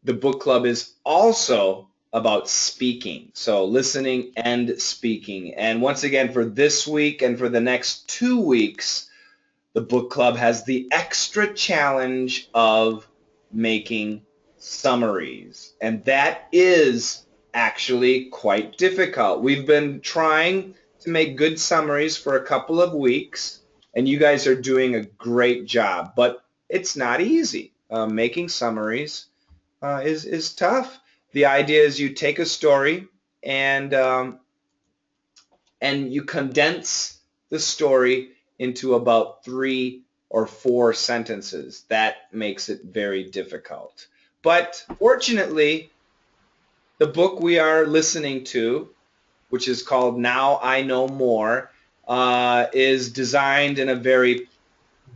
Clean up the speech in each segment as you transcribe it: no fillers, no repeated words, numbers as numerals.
the book club is also about speaking. So listening and speaking. And once again, for this week and for the next 2 weeks, the book club has the extra challenge of making summaries. And that is actually quite difficult. We've been trying to make good summaries for a couple of weeks, and you guys are doing a great job, but it's not easy. Making summaries is tough. The idea is you take a story and you condense the story into about 3 or 4 sentences. That makes it very difficult. But fortunately, the book we are listening to, which is called Now I Know More, is designed in a very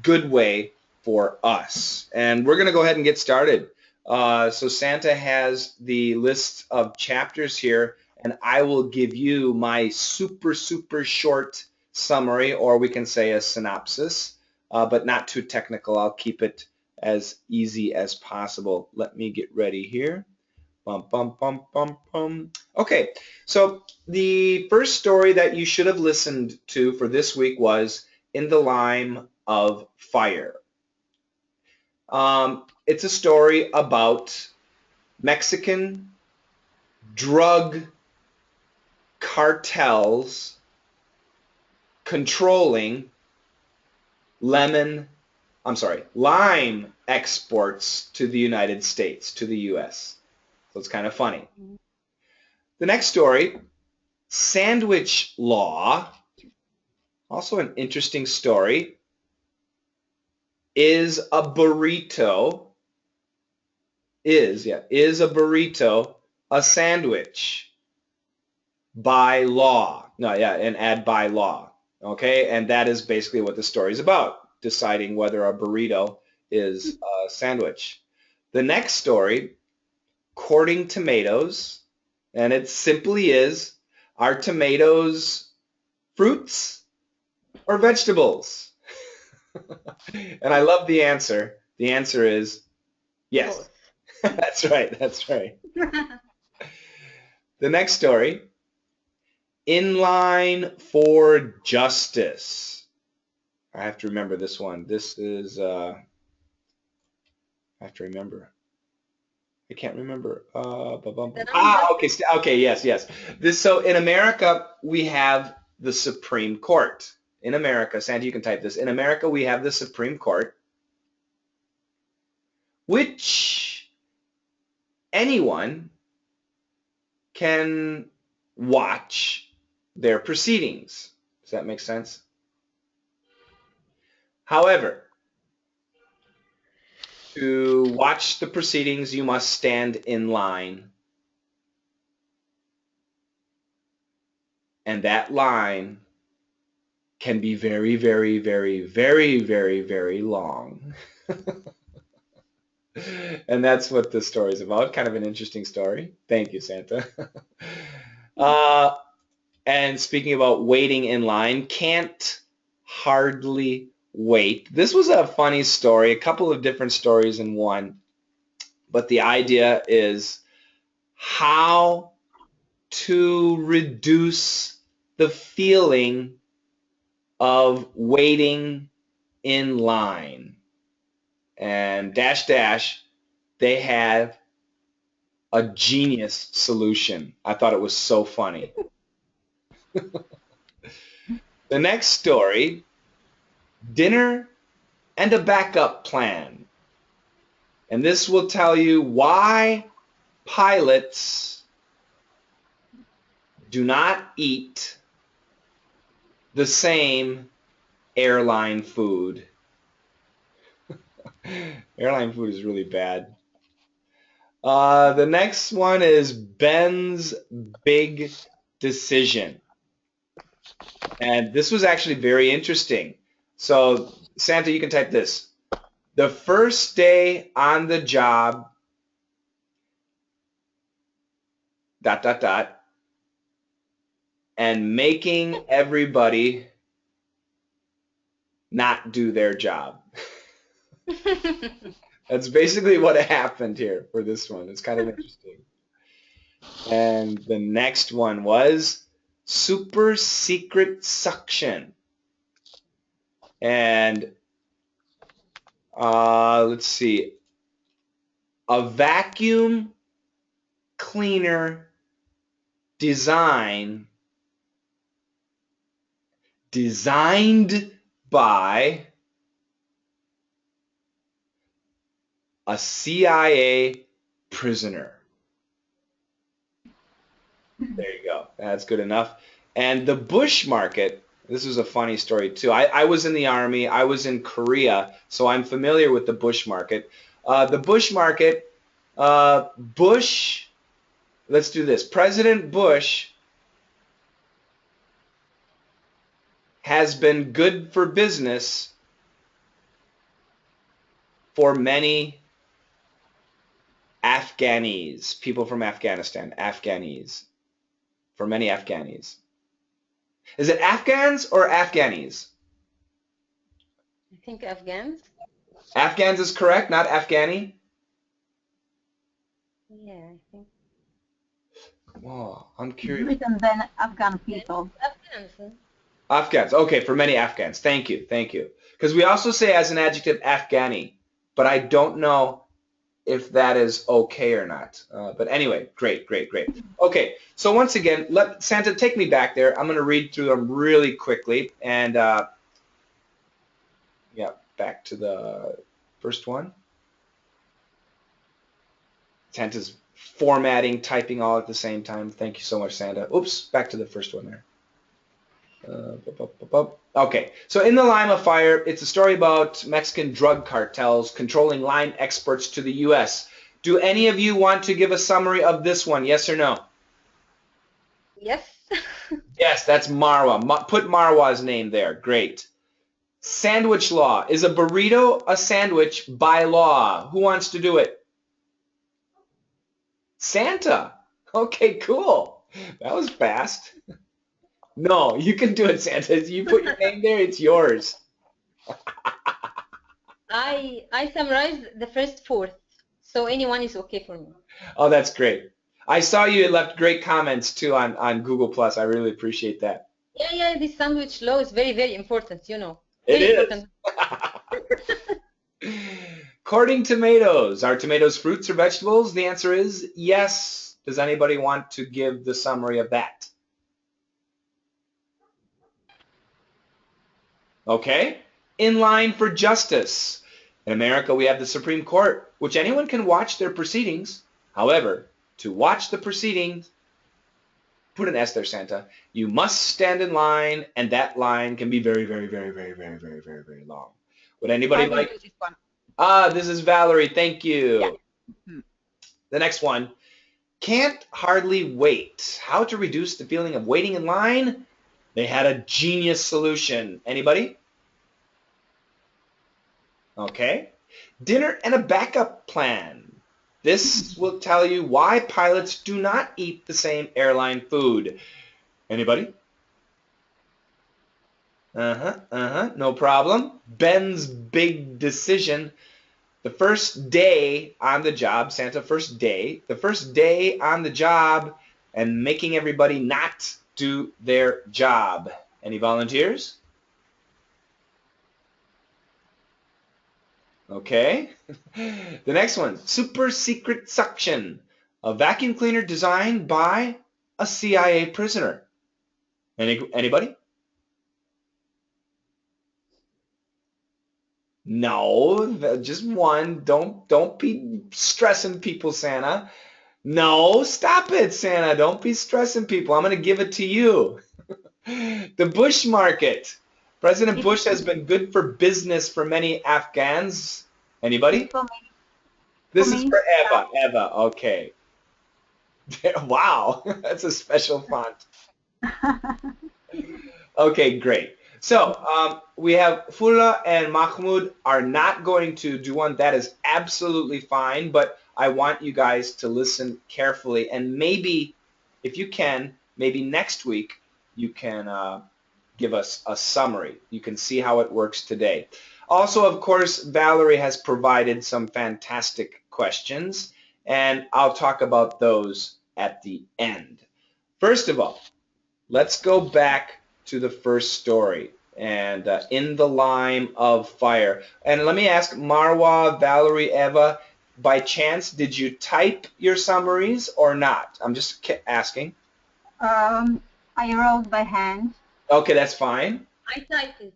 good way for us. And we're going to go ahead and get started. So Santa has the list of chapters here, and I will give you my super, super short summary, or we can say a synopsis, but not too technical. I'll keep it as easy as possible. Let me get ready here. Bum, bum, bum, bum, bum. Okay, so the first story that you should have listened to for this week was In the Line of Fire. It's a story about Mexican drug cartels controlling lime exports to the United States, to the US. So it's kind of funny. The next story, Sandwich Law, also an interesting story. Is a burrito a sandwich by law? No, yeah, and add by law. Okay, and that is basically what the story is about, deciding whether a burrito is a sandwich. The next story, Courting Tomatoes, and it simply is, are tomatoes fruits or vegetables? And I love the answer. The answer is yes. Both. That's right. That's right. The next story, In Line for Justice. I have to remember this one. This is, I have to remember. I can't remember. The non-justice? Okay. Okay. Yes. Yes. So in America, we have the Supreme Court. In America, Sandy, you can type this. In America, we have the Supreme Court, which anyone can watch their proceedings. Does that make sense? However, to watch the proceedings, you must stand in line, and that line can be very, very, very, very, very, very long. And that's what this story is about. Kind of an interesting story. Thank you, Santa. uh, and speaking about waiting in line, can't hardly wait. This was a funny story, a couple of different stories in one, but the idea is how to reduce the feeling of waiting in line. And dash dash, they have a genius solution. I thought it was so funny. The next story, Dinner and a Backup Plan. And this will tell you why pilots do not eat the same airline food. Airline food is really bad. The next one is Ben's Big Decision. And this was actually very interesting. So, Santa, you can type this. The first day on the job, dot, dot, dot, and making everybody not do their job. That's basically what happened here for this one. It's kind of interesting. And the next one was super secret suction. And let's see, a vacuum cleaner design designed by a CIA prisoner. There you go. That's good enough. And the bush market, this is a funny story too. I was in the army. I was in Korea, so I'm familiar with the bush market. The bush market, Bush, let's do this. President Bush has been good for business for many Afghanis, people from Afghanistan, Afghanis, for many Afghanis. Is it Afghans or Afghanis? I think Afghans. Afghans is correct, not Afghani? Yeah, I think Oh, I'm It's curious. written then Afghan people. Afghans. Afghans. Okay, for many Afghans. Thank you. Thank you. Because we also say as an adjective Afghani, but I don't know if that is okay or not. But anyway, great, great, great. Okay, so once again, let Santa take me back there. I'm going to read through them really quickly. And yeah, back to the first one. Santa's formatting, typing all at the same time. Thank you so much, Santa. Oops, back to the first one there. Okay, so In the Line of Fire, it's a story about Mexican drug cartels controlling line exports to the U.S. Do any of you want to give a summary of this one, yes or no? Yes. Yes, that's Marwa. Put Marwa's name there. Great. Sandwich law. Is a burrito a sandwich by law? Who wants to do it? Santa. Okay, cool. That was fast. No, you can do it, Santa. You put your name there, it's yours. I summarized the first fourth, so anyone is okay for me. Oh, that's great. I saw you left great comments too on Google Plus. I really appreciate that. Yeah, yeah, this sandwich law is very, very important, you know. It Very is. important. Courting tomatoes. Are tomatoes fruits or vegetables? The answer is yes. Does anybody want to give the summary of that? Okay. In line for justice. In America, we have the Supreme Court, which anyone can watch their proceedings. However, to watch the proceedings, put an S there, Santa, you must stand in line, and that line can be very, very, very, very, very, very, very, very long. Would anybody I will like? do this one. This is Valerie. Thank you. Yeah. Mhm. The next one. Can't hardly wait. How to reduce the feeling of waiting in line? They had a genius solution. Anybody? Okay. Dinner and a backup plan. This will tell you why pilots do not eat the same airline food. Anybody? No problem. Ben's big decision. The first day on the job, Santa, the first day on the job and making everybody not do their job. Any volunteers? Okay. The next one, super secret suction. A vacuum cleaner designed by a CIA prisoner. Anybody? No, just one. Don't be stressing people, Santa. No, stop it, Santa. Don't be stressing people. I'm going to give it to you. The Bush market. President Bush has been good for business for many Afghans. Anybody? It's for me. For This is me. for Eva. Eva, okay. Wow, that's a special font. Okay, great. So we have Fula and Mahmoud are not going to do one. That is absolutely fine, but I want you guys to listen carefully and maybe, if you can, maybe next week you can give us a summary. You can see how it works today. Also, of course, Valerie has provided some fantastic questions, and I'll talk about those at the end. First of all, let's go back to the first story and in the lime of fire. And let me ask Marwa, Valerie, Eva, by chance, did you type your summaries or not? I'm just asking. I wrote by hand. Okay, that's fine. I typed it.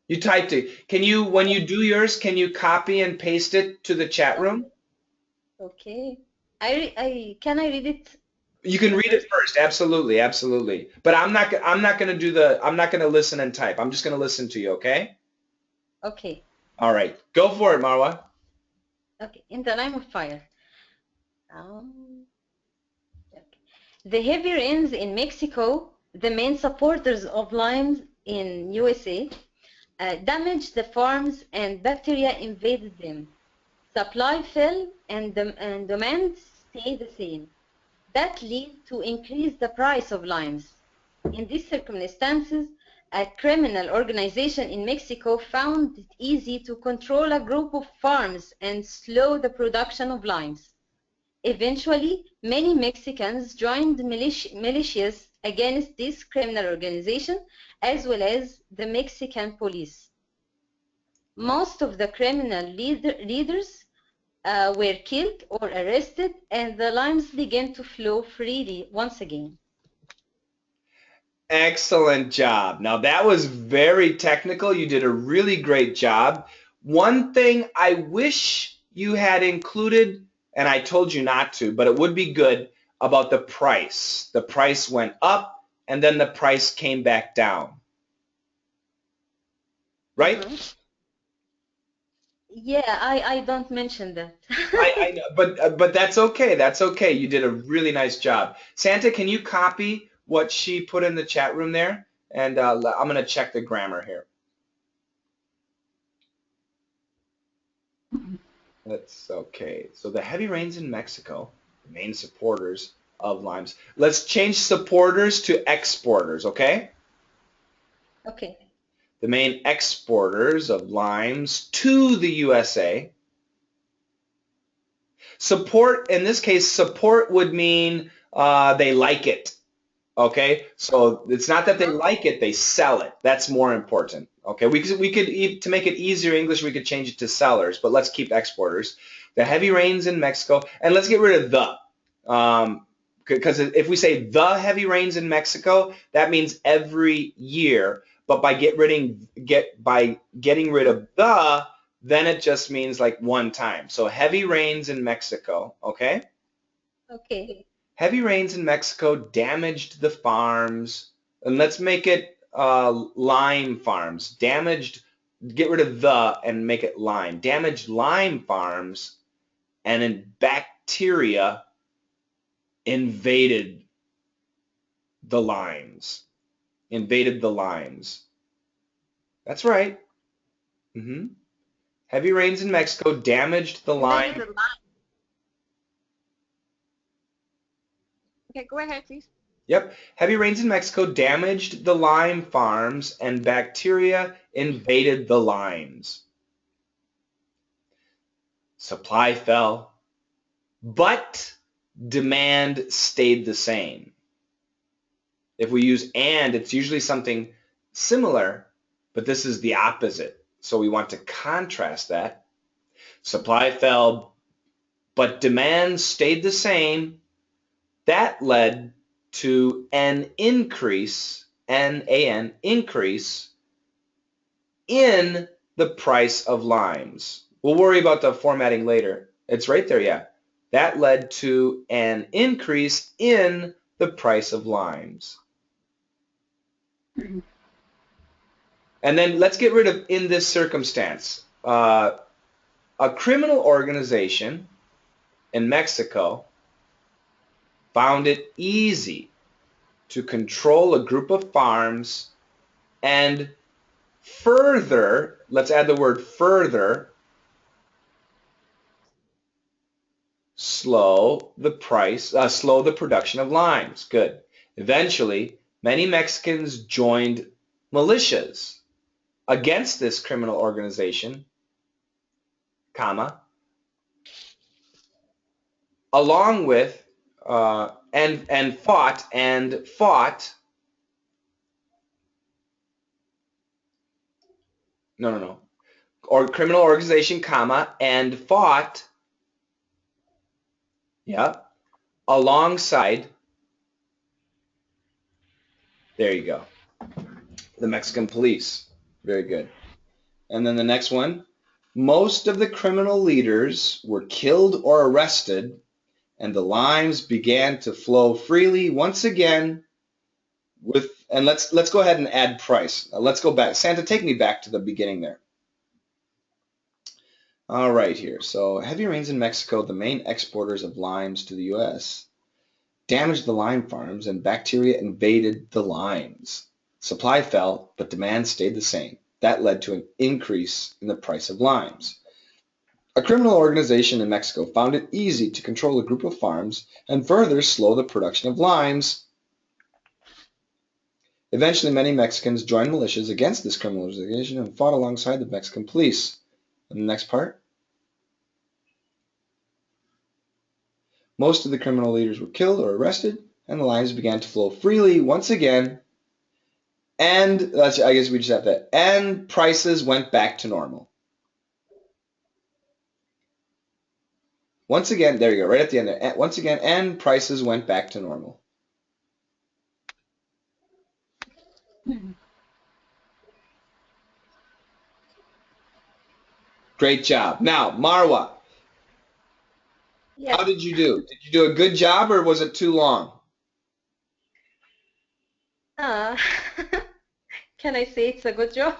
You typed it. Can you, when you do yours, can you copy and paste it to the chat room? Okay. Can I read it? You can read it first. Absolutely, absolutely. But I'm not going to I'm not going to listen and type. I'm just going to listen to you, okay? Okay. All right. Go for it, Marwa. Okay. In the line of fire. Okay. The heavy rains in Mexico, the main supporters of limes in USA, damaged the farms and bacteria invaded them. Supply fell and demand stayed the same. That led to increase the price of limes. In these circumstances, a criminal organization in Mexico found it easy to control a group of farms and slow the production of limes. Eventually, many Mexicans joined militias against this criminal organization, as well as the Mexican police. Most of the criminal leaders were killed or arrested, and the limes began to flow freely once again. Excellent job. Now that was very technical. You did a really great job. One thing I wish you had included, and I told you not to, but it would be good, about the price. The price went up and then the price came back down. Right? Yeah, I don't mention that. I know, but that's okay. That's okay. You did a really nice job. Santa, can you copy what she put in the chat room there? And I'm going to check the grammar here. That's okay. So the heavy rains in Mexico, the main supporters of limes. Let's change supporters to exporters, okay? Okay. The main exporters of limes to the USA. Support, in this case, support would mean they like it, okay? So it's not that they like it, they sell it. That's more important, okay? We could, to make it easier English, we could change it to sellers, but let's keep exporters. The heavy rains in Mexico, and let's get rid of the, because if we say the heavy rains in Mexico, that means every year. But by getting rid of the, then it just means like one time. So heavy rains in Mexico, okay? Okay. Heavy rains in Mexico damaged the farms, and let's make it lime farms. Damaged, get rid of the and make it lime. Damaged lime farms, and then bacteria invaded the limes. Invaded the limes. That's right. Heavy rains in Mexico damaged the lime. Okay, go ahead, please. Yep. Heavy rains in Mexico damaged the lime farms and bacteria invaded the limes. Supply fell, but demand stayed the same. If we use and, it's usually something similar, but this is the opposite. So we want to contrast that. Supply fell, but demand stayed the same. That led to an increase, N-A-N, increase in the price of limes. We'll worry about the formatting later. It's right there, yeah. That led to an increase in the price of limes. And then let's get rid of in this circumstance. A criminal organization in Mexico found it easy to control a group of farms and further, let's add the word further, slow the production of limes. Good. Eventually, many Mexicans joined militias against this criminal organization, comma, along with and fought no, or criminal organization, comma, and fought, yeah, alongside, there you go, the Mexican police. Very good. And then the next one, most of the criminal leaders were killed or arrested, and the limes began to flow freely once again with, and let's go ahead and add price. Let's go back. Santa, take me back to the beginning there. All right here. So heavy rains in Mexico, the main exporters of limes to the U.S., damaged the lime farms and bacteria invaded the limes. Supply fell, but demand stayed the same. That led to an increase in the price of limes. A criminal organization in Mexico found it easy to control a group of farms and further slow the production of limes. Eventually, many Mexicans joined militias against this criminal organization and fought alongside the Mexican police. And the next part. Most of the criminal leaders were killed or arrested, and the limes began to flow freely once again. And I guess we just have that. And prices went back to normal. Once again, there you go, right at the end there. Once again, and prices went back to normal. Great job. Now, Marwa, Yes. how did you do? Did you do a good job or was it too long? Uh, can I say it's a good job?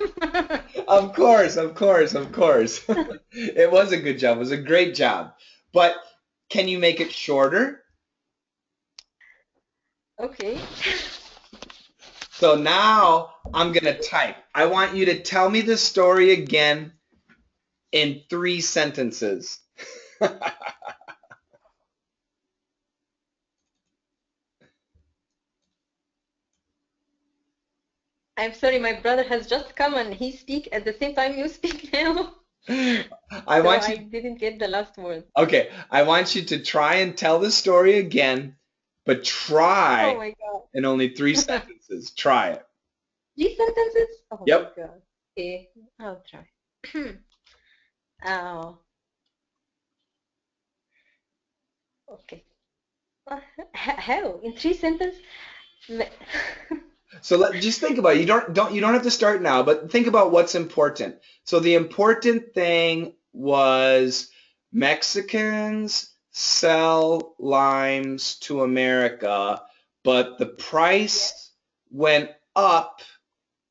Of course, of course, of course. It was a good job. It was a great job. But can you make it shorter? Okay. So now I'm going to type. I want you to tell me the story again in 3 sentences. I'm sorry, my brother has just come and he speak at the same time you speak now. I So want I you, didn't get the last word. okay, I want you to try and tell the story again, but Oh try my God. in only 3 sentences. Try it. 3 sentences? Oh my Yep. God. Okay, I'll try. Oh, okay. How? In 3 sentences? Me- So just think about it. You don't have to start now, but think about what's important. So the important thing was Mexicans sell limes to America, but the Yes. price went up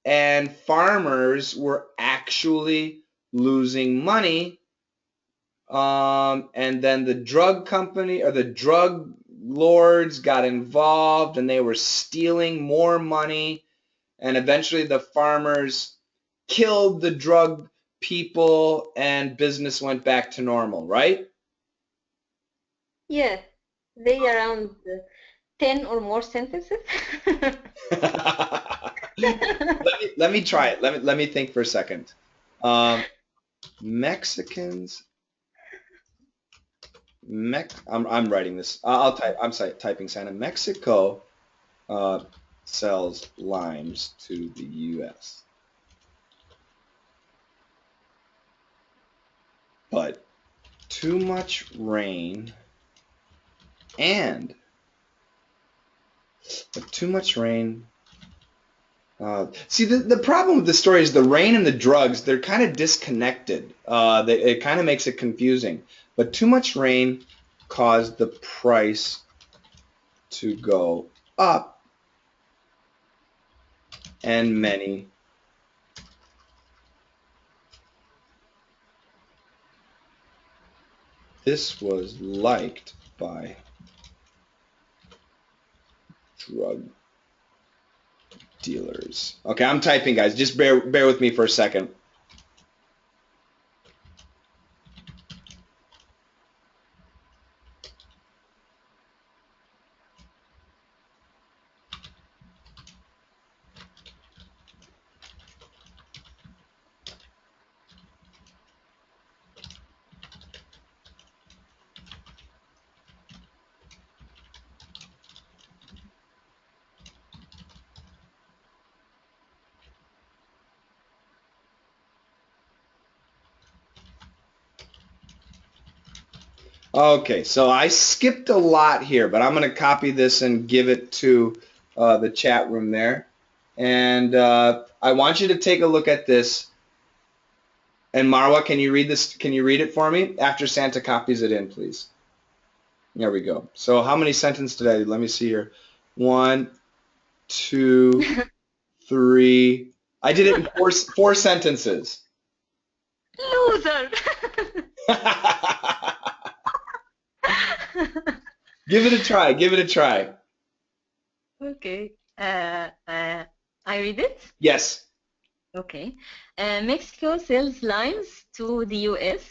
and farmers were actually losing money. And then the drug company or the drug lords got involved and they were stealing more money. And eventually the farmers killed the drug people and business went back to normal, right? Yeah. They around 10 or more sentences. let me try it. Let me think for a second. Mexicans. I'm writing this. I'll type. I'm sorry, typing Santa. Mexico sells limes to the U.S. But too much rain and but too much rain. See, the problem with the story is the rain and the drugs, they're kind of disconnected. It kind of makes it confusing. But too much rain caused the price to go up, and many this was liked by drug dealers. Okay, I'm typing, guys. Just bear with me for a second. Okay, so I skipped a lot here, but I'm going to copy this and give it to the chat room there. And I want you to take a look at this. And Marwa, can you read this? Can you read it for me after Santa copies it in, please? There we go. So how many sentences did I do? Let me see here. 1, 2, 3. I did it in four sentences. Loser. Give it a try. Give it a try. Okay. I read it? Yes. Okay. Mexico sells limes to the US,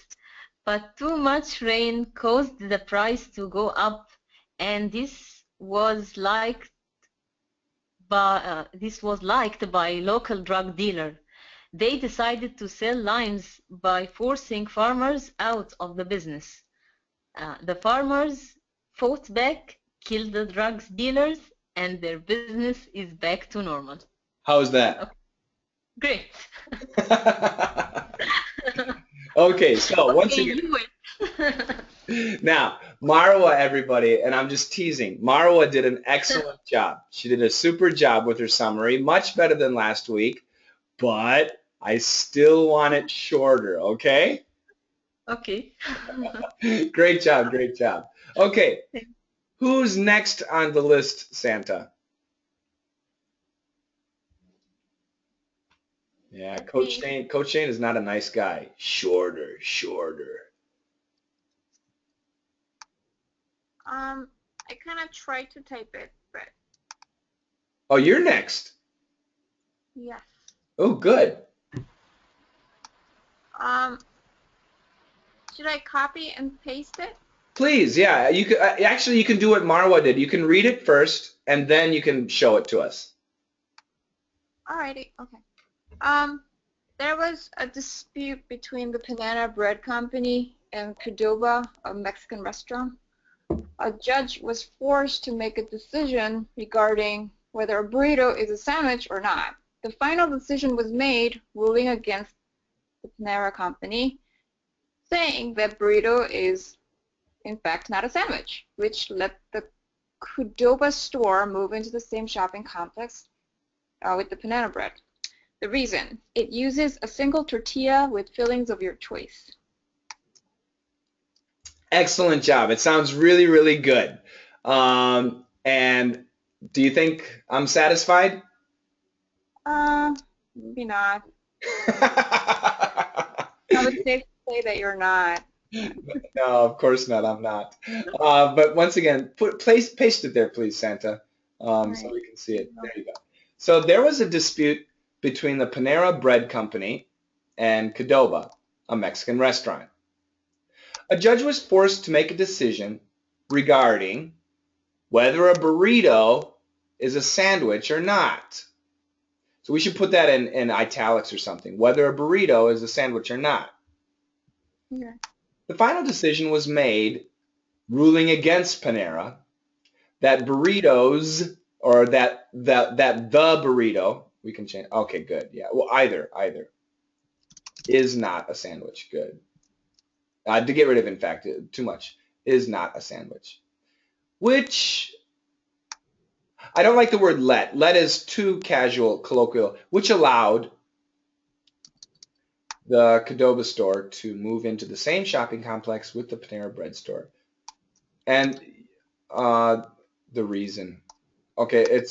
but too much rain caused the price to go up, and this was liked by local drug dealer. They decided to sell limes by forcing farmers out of the business. The farmers fought back, killed the drugs dealers, and their business is back to normal. How is that? Okay. Great. Okay, so once Okay, again, you win. now Marwa, everybody, and I'm just teasing. Marwa did an excellent job. She did a super job with her summary, much better than last week, but I still want it shorter, okay? Okay. Great job, great job. Okay, who's next on the list, Santa? Yeah, Coach Shane. Coach Shane is not a nice guy. Shorter, shorter. I kind of tried to type it, but Oh, you're next. yes. Oh, good. Should I copy and paste it? Please, yeah. You could actually you can do what Marwa did. You can read it first, and then you can show it to us. Alrighty, okay. There was a dispute between the Panera Bread Company and Qdoba, a Mexican restaurant. A judge was forced to make a decision regarding whether a burrito is a sandwich or not. The final decision was made, ruling against the Panera Company, saying that burrito is in fact not a sandwich, which let the Qdoba store move into the same shopping complex with the Panera Bread. The reason: it uses a single tortilla with fillings of your choice. Excellent job. It sounds really, really good. And do you think I'm satisfied? Maybe not. I would safe to say that you're not. No, of course not. I'm not. But once again, paste it there, please, Santa, so Right. we can see it. There you go. So there was a dispute between the Panera Bread Company and Qdoba, a Mexican restaurant. A judge was forced to make a decision regarding whether a burrito is a sandwich or not. So we should put that in italics or something, whether a burrito is a sandwich or not. Yeah. The final decision was made, ruling against Panera, that burritos, or that the burrito, we can change. Okay, good. Yeah. Well, either is not a sandwich. Good. To get rid of, in fact, too much, is not a sandwich. Which I don't like the word let. Let is too casual, colloquial, which allowed the Qdoba store to move into the same shopping complex with the Panera Bread store. And the reason. Okay,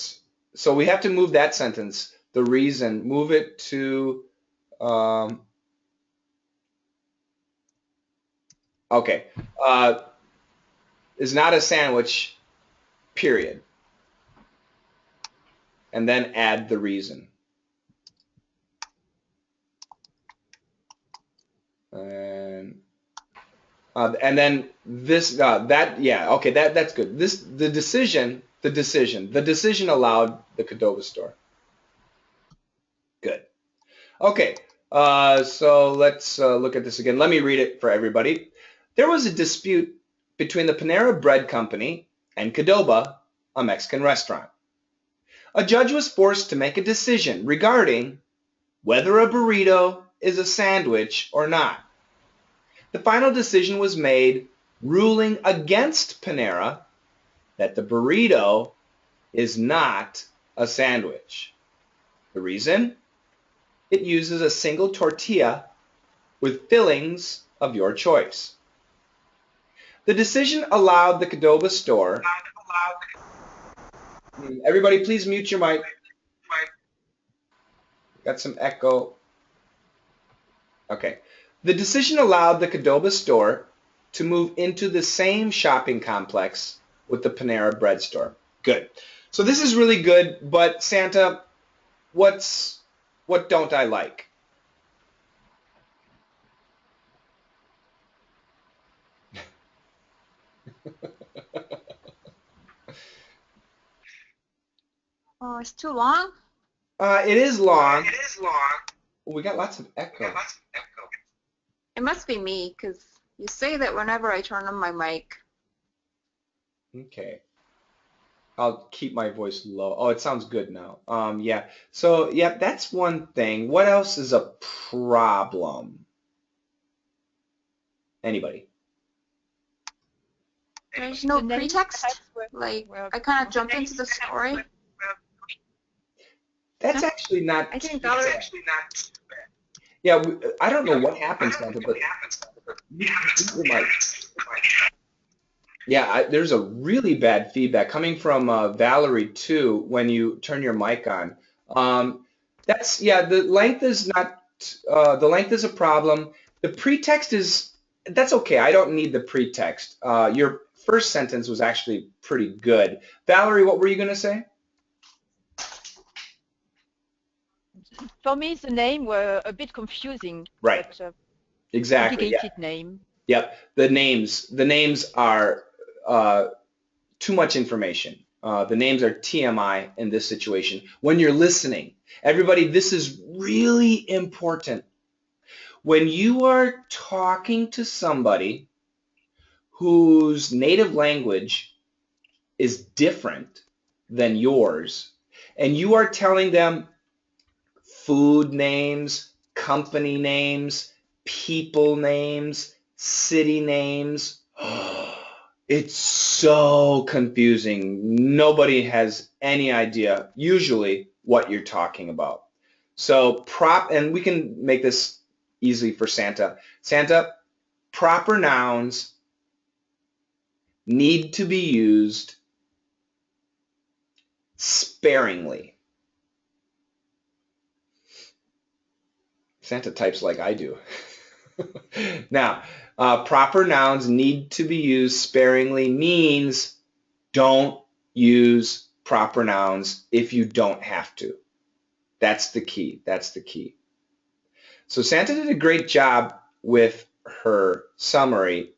so we have to move that sentence. The reason, move it to, okay, is not a sandwich, period. And then add the reason. And then this, yeah, okay, that's good. The decision allowed the Qdoba store. Good. Okay, so let's look at this again. Let me read it for everybody. There was a dispute between the Panera Bread Company and Qdoba, a Mexican restaurant. A judge was forced to make a decision regarding whether a burrito is a sandwich or not. The final decision was made, ruling against Panera that the burrito is not a sandwich. The reason? It uses a single tortilla with fillings of your choice. The decision allowed the Qdoba store. Everybody, please mute your mic. Got some echo. Okay. The decision allowed the Qdoba store to move into the same shopping complex with the Panera Bread store. Good. So this is really good, but Santa, what don't I like? Oh, it's too long? It is long. We got lots of echo. It must be me, because you say that whenever I turn on my mic. Okay. I'll keep my voice low. Oh, it sounds good now. Yeah. So, yeah, that's one thing. What else is a problem? Anybody? There's no The name pretext? perhaps Like, were I kind of jumped into the story? That's No? actually not I think too Valerie... bad. Yeah, I don't know what happened, Santa, but you might. Yeah, there's a really bad feedback coming from Valerie too when you turn your mic on. The length is not the length is a problem. The pretext is that's okay. I don't need the pretext. Your first sentence was actually pretty good. Valerie, what were you going to say? For me, the name were a bit confusing. Right. But, Exactly. Yeah. complicated name. Yep. The names are too much information. The names are TMI in this situation. When you're listening, everybody, this is really important. When you are talking to somebody whose native language is different than yours, and you are telling them food names, company names, people names, city names, it's so confusing. Nobody has any idea, usually, what you're talking about. So and we can make this easy for Santa. Santa, proper nouns need to be used sparingly. Santa types like I do. Now, proper nouns need to be used sparingly means don't use proper nouns if you don't have to. That's the key. That's the key. So Santa did a great job with her summary,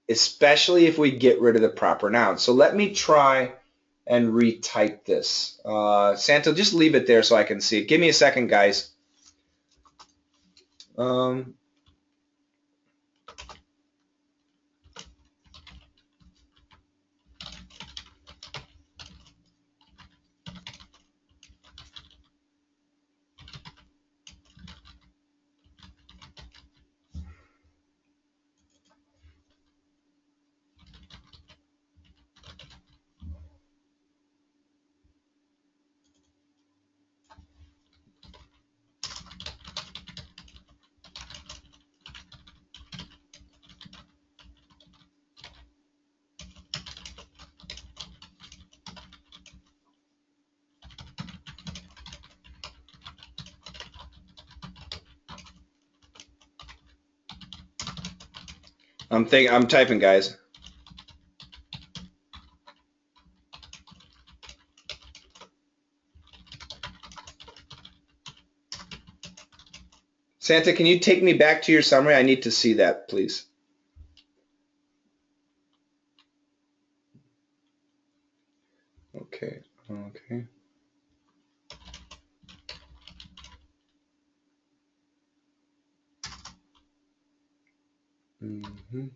especially if we get rid of the proper nouns. So let me try and retype this. Santa, just leave it there so I can see it. Give me a second, guys. I'm typing, guys. Santa, can you take me back to your summary? I need to see that, please. Okay. Okay. Mm-hmm.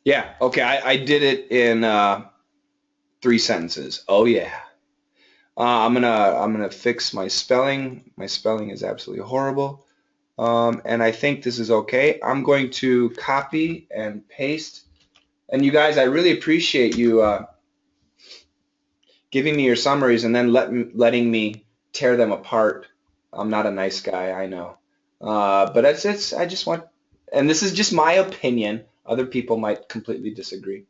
Yeah, okay, I did it in 3 sentences. Oh yeah. I'm gonna fix my spelling. My spelling is absolutely horrible. And I think this is okay. I'm going to copy and paste. And you guys, I really appreciate you giving me your summaries and then letting me tear them apart. I'm not a nice guy, I know. But I just want, and this is just my opinion. Other people might completely disagree.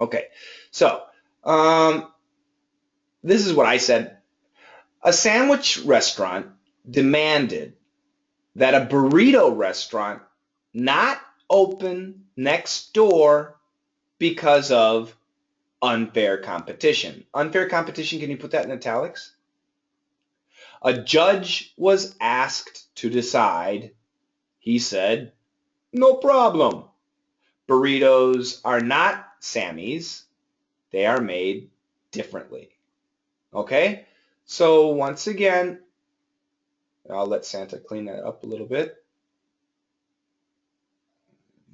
Okay, so um, this is what I said. A sandwich restaurant demanded that a burrito restaurant not open next door because of unfair competition. Unfair competition, can you put that in italics? A judge was asked to decide. He said, no problem. Burritos are not Sammy's. They are made differently. Okay? So once again, I'll let Santa clean that up a little bit.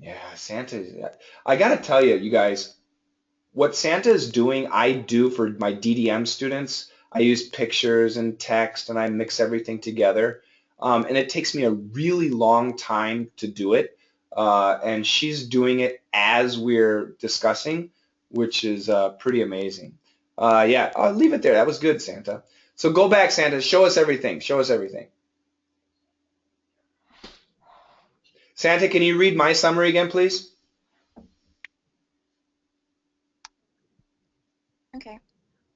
Yeah, Santa. I got to tell you, you guys, what Santa is doing, I do for my DDM students. I use pictures and text and I mix everything together. And it takes me a really long time to do it. And she's doing it as we're discussing, which is pretty amazing. Yeah, I'll leave it there. That was good, Santa. So go back, Santa. Show us everything. Show us everything. Santa, can you read my summary again, please? Okay.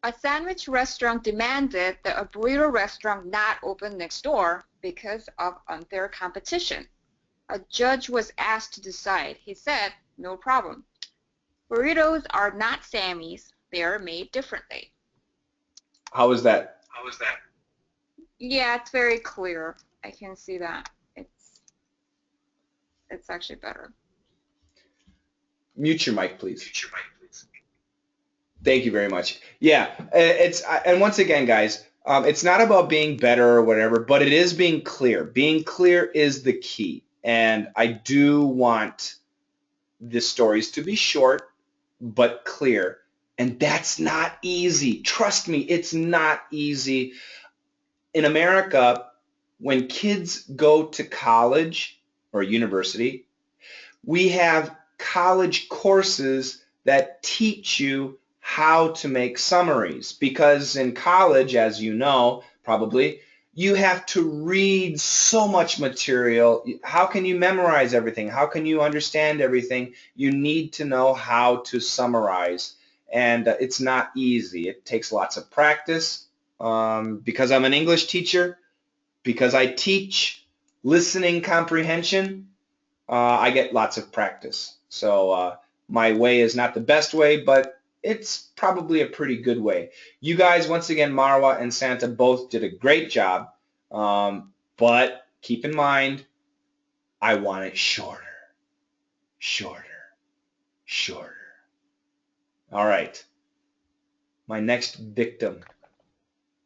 A sandwich restaurant demanded that a burrito restaurant not open next door because of unfair competition. A judge was asked to decide. He said, no problem. Burritos are not Sammy's. They are made differently. How was that? Yeah, it's very clear. I can see that. It's actually better. Mute your mic, please. Thank you very much. Yeah, it's and once again, guys, it's not about being better or whatever, but it is being clear. Being clear is the key, and I do want the stories to be short but clear, and that's not easy. Trust me, it's not easy. In America, when kids go to college or university, we have college courses that teach you how to make summaries because in college, as you know, probably, you have to read so much material. How can you memorize everything? How can you understand everything? You need to know how to summarize. And it's not easy. It takes lots of practice. Because I'm an English teacher, because I teach listening comprehension, I get lots of practice. So my way is not the best way, but it's probably a pretty good way. You guys, once again, Marwa and Santa both did a great job. But keep in mind, I want it shorter, shorter, shorter. All right. My next victim.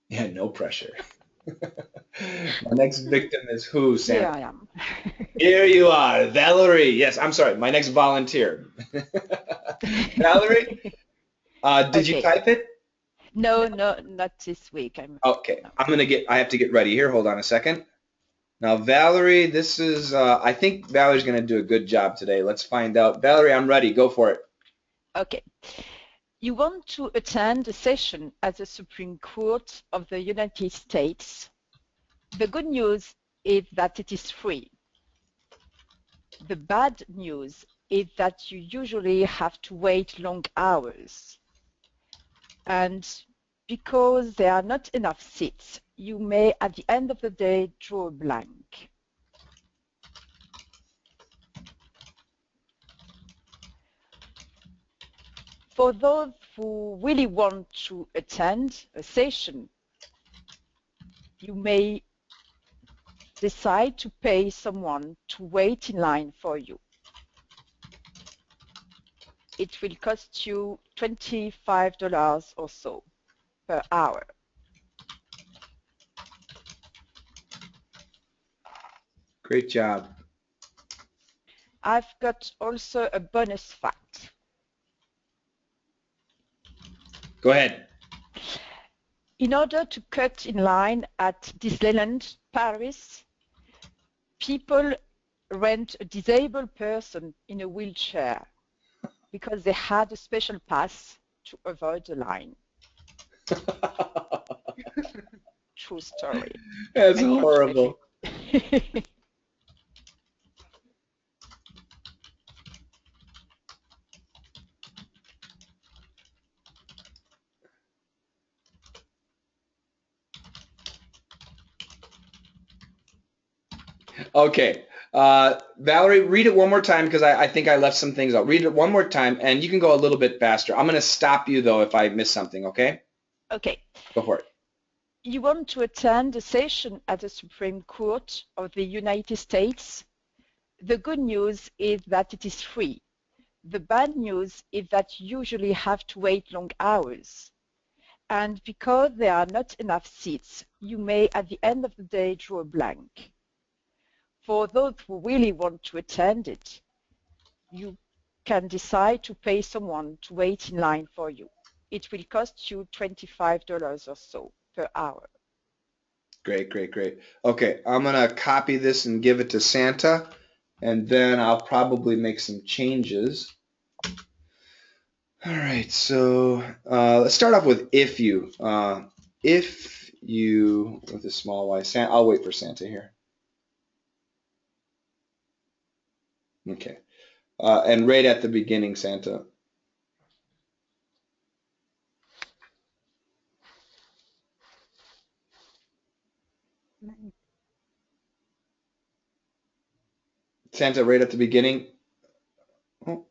Yeah, no pressure. My next victim is who, Here Santa? I am. Here you are, Valerie. Yes, I'm sorry. My next volunteer. Valerie, did you Okay. type it? No, no, not this week. Okay, No. I have to get ready here. Hold on a second. Now, Valerie, this is, I think Valerie's going to do a good job today. Let's find out. Valerie, I'm ready. Go for it. Okay. You want to attend a session at the Supreme Court of the United States. The good news is that it is free. The bad news is that you usually have to wait long hours. And because there are not enough seats, you may, at the end of the day, draw a blank. For those who really want to attend a session, you may decide to pay someone to wait in line for you. It will cost you $25 or so per hour. Great job. I've got also a bonus fact. Go ahead. In order to cut in line at Disneyland Paris, people rent a disabled person in a wheelchair because they had a special pass to avoid the line. True story. That's horrible. Okay. Valerie, read it one more time because I think I left some things out. Read it one more time, and you can go a little bit faster. I'm going to stop you, though, if I miss something, okay? Okay. Go for it. You want to attend a session at the Supreme Court of the United States? The good news is that it is free. The bad news is that you usually have to wait long hours. And because there are not enough seats, you may at the end of the day draw a blank. For those who really want to attend it, you can decide to pay someone to wait in line for you. It will cost you $25 or so per hour. Great, great, great. Okay, I'm going to copy this and give it to Santa, and then I'll probably make some changes. All right, so let's start off with if you. If you, with a small y, I'll wait for Santa here. Okay, and right at the beginning, Santa. Santa, right at the beginning. Oh,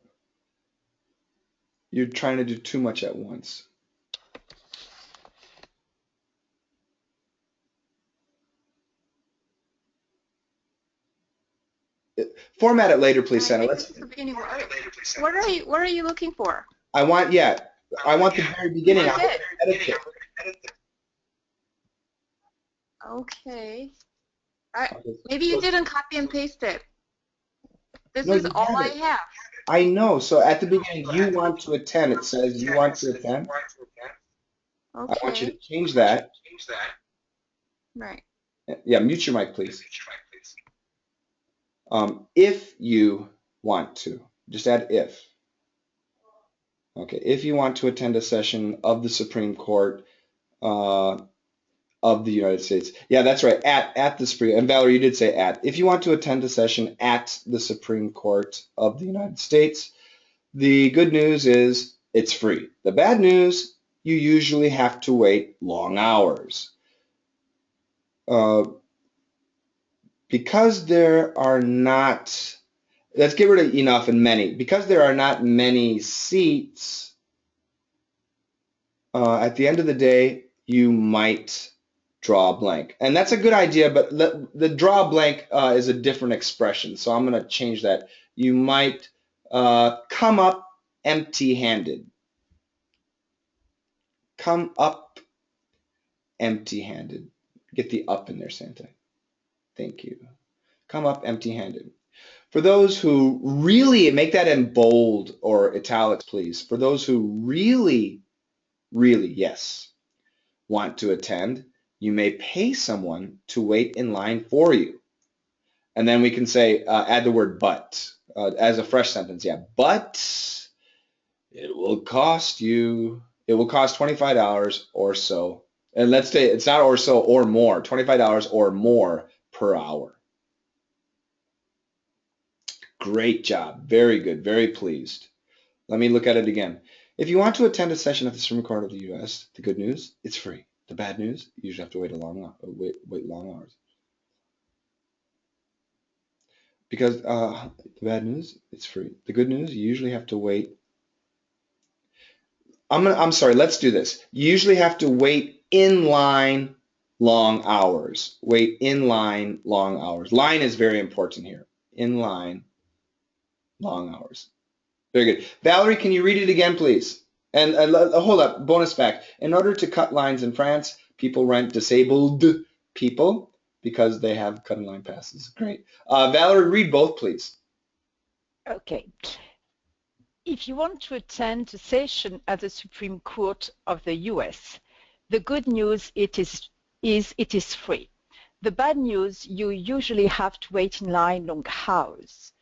you're trying to do too much at once. Format it later, please, Santa. This is the beginning. What are you looking for? I want the very beginning. I did. Edit it. Okay. Maybe you didn't copy and paste it. This No, is you all I have it. have. I know. So at the beginning, you want to attend. It says you want to attend. Okay. I want you to change that. Right. Yeah, mute your mic, please. If you want to, just add if. Okay, if you want to attend a session of the Supreme Court of the United States. Yeah, that's right. At the Supreme, and Valerie, you did say at. If you want to attend a session at the Supreme Court of the United States, the good news is it's free. The bad news, you usually have to wait long hours. Because there are not, let's get rid of enough and many. Because there are not many seats, at the end of the day, you might draw a blank. And that's a good idea, but the draw a blank is a different expression. So I'm going to change that. You might come up empty-handed. Come up empty-handed. Get the up in there, Santa. Thank you. Come up empty-handed. For those who really, make that in bold or italics, please. For those who really, yes, want to attend, you may pay someone to wait in line for you. And then we can say, add the word but as a fresh sentence. Yeah, but it will cost $25 or so. And let's say it's not or so or more, $25 or more per hour. Great job. Very good. Very pleased. Let me look at it again. If you want to attend a session at the Supreme Court of the U.S., the good news, it's free. The bad news, you usually have to wait long hours. Because the bad news, it's free. The good news, you usually have to wait. I'm sorry, let's do this. You usually have to wait in line long hours. Wait in line long hours. Line is very important here. In line long hours. Very good. Valerie, can you read it again, please? And hold up, bonus fact. In order to cut lines in France, people rent disabled people because they have cut-in line passes. Great. Valerie, read both, please. Okay. If you want to attend a session at the Supreme Court of the US, the good news it is free. The bad news, you usually have to wait in line long hours.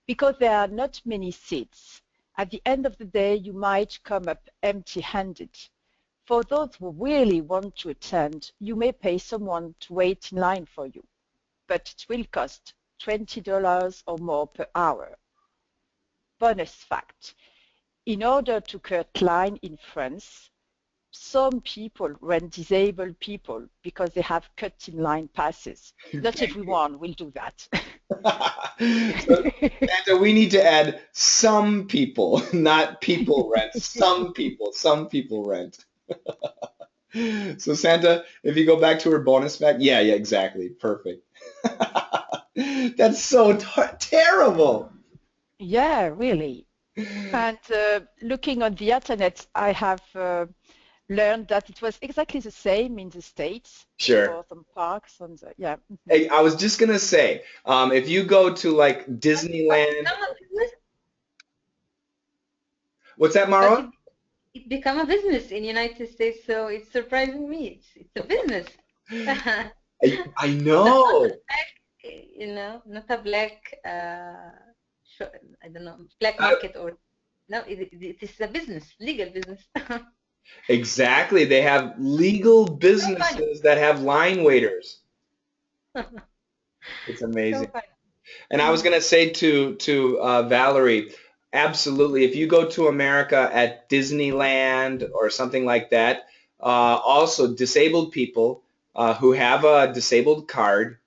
Because there are not many seats, at the end of the day you might come up empty-handed. For those who really want to attend, you may pay someone to wait in line for you, but it will cost $20 or more per hour. Bonus fact, in order to cut line in France, some people rent disabled people because they have cut in line passes. Not everyone will do that. So, Santa, we need to add some people, not people rent. Some people rent. So Santa, if you go back to her bonus fact, yeah, exactly, perfect. That's so terrible. Yeah, really. And looking on the internet, I have learned that it was exactly the same in the States Sure. for some parks. And yeah. Hey, I was just gonna say, if you go to like Disneyland, what's that, But Marwa? it become a business in United States, so it's surprising me. It's a business. I know. You know, not a black, I don't know, black market or no, it is a business, legal business. Exactly. They have legal businesses that have line waiters. It's amazing. So funny. And I was going to say to Valerie, absolutely. If you go to America at Disneyland or something like that, also disabled people who have a disabled card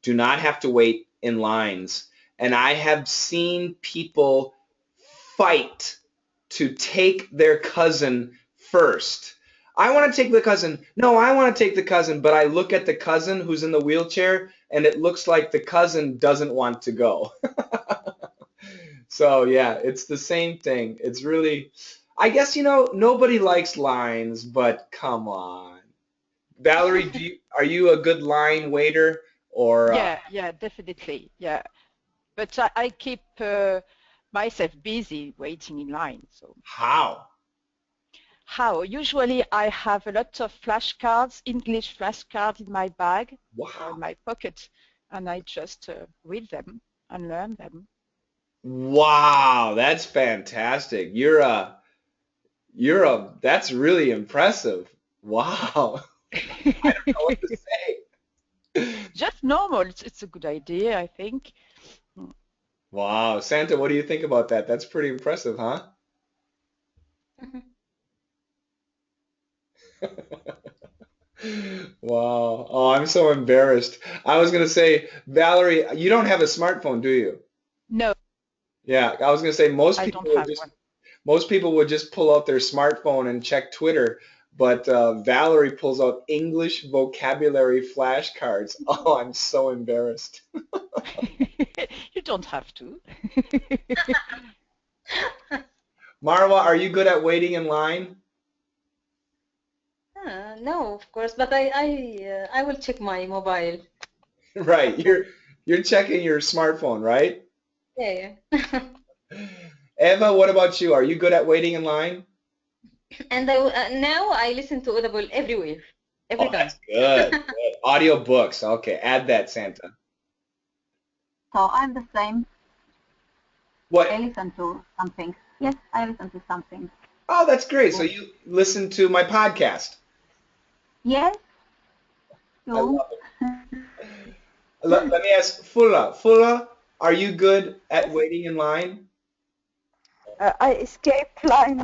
do not have to wait in lines. And I have seen people fight to take their cousin first. I want to take the cousin. No, I want to take the cousin, but I look at the cousin who's in the wheelchair and it looks like the cousin doesn't want to go. So yeah, it's the same thing. It's really, I guess, nobody likes lines, but come on. Valerie, are you a good line waiter or Yeah, definitely. Yeah. But I keep myself busy waiting in line. So how? how? Usually I have a lot of flashcards, English flashcards in my bag or in Wow. my pocket, and I just read them and learn them. Wow, that's fantastic. That's really impressive. Wow. I don't know what to say. Just normal. It's a good idea, I think. Wow, Santa, what do you think about that? That's pretty impressive, huh? Wow. Oh, I'm so embarrassed. I was gonna say, Valerie, you don't have a smartphone, do you? No, Yeah, I was gonna say I don't have one. most people would just pull out their smartphone and check Twitter, but Valerie pulls out English vocabulary flashcards. Oh, I'm so embarrassed. You don't have to. Marwa, are you good at waiting in line? No, of course, but I will check my mobile. Right, you're checking your smartphone, right? Yeah. Eva, what about you? Are you good at waiting in line? And now I listen to Audible everywhere, every Oh, time. that's good. Good. Audio books. Okay, add that, Santa. So I'm the same. What? I listen to something. Yes, I listen to something. Oh, that's great. So you listen to my podcast. Yes, I you. love it. Let me ask Fulla. Fulla, are you good at waiting in line? I escaped line.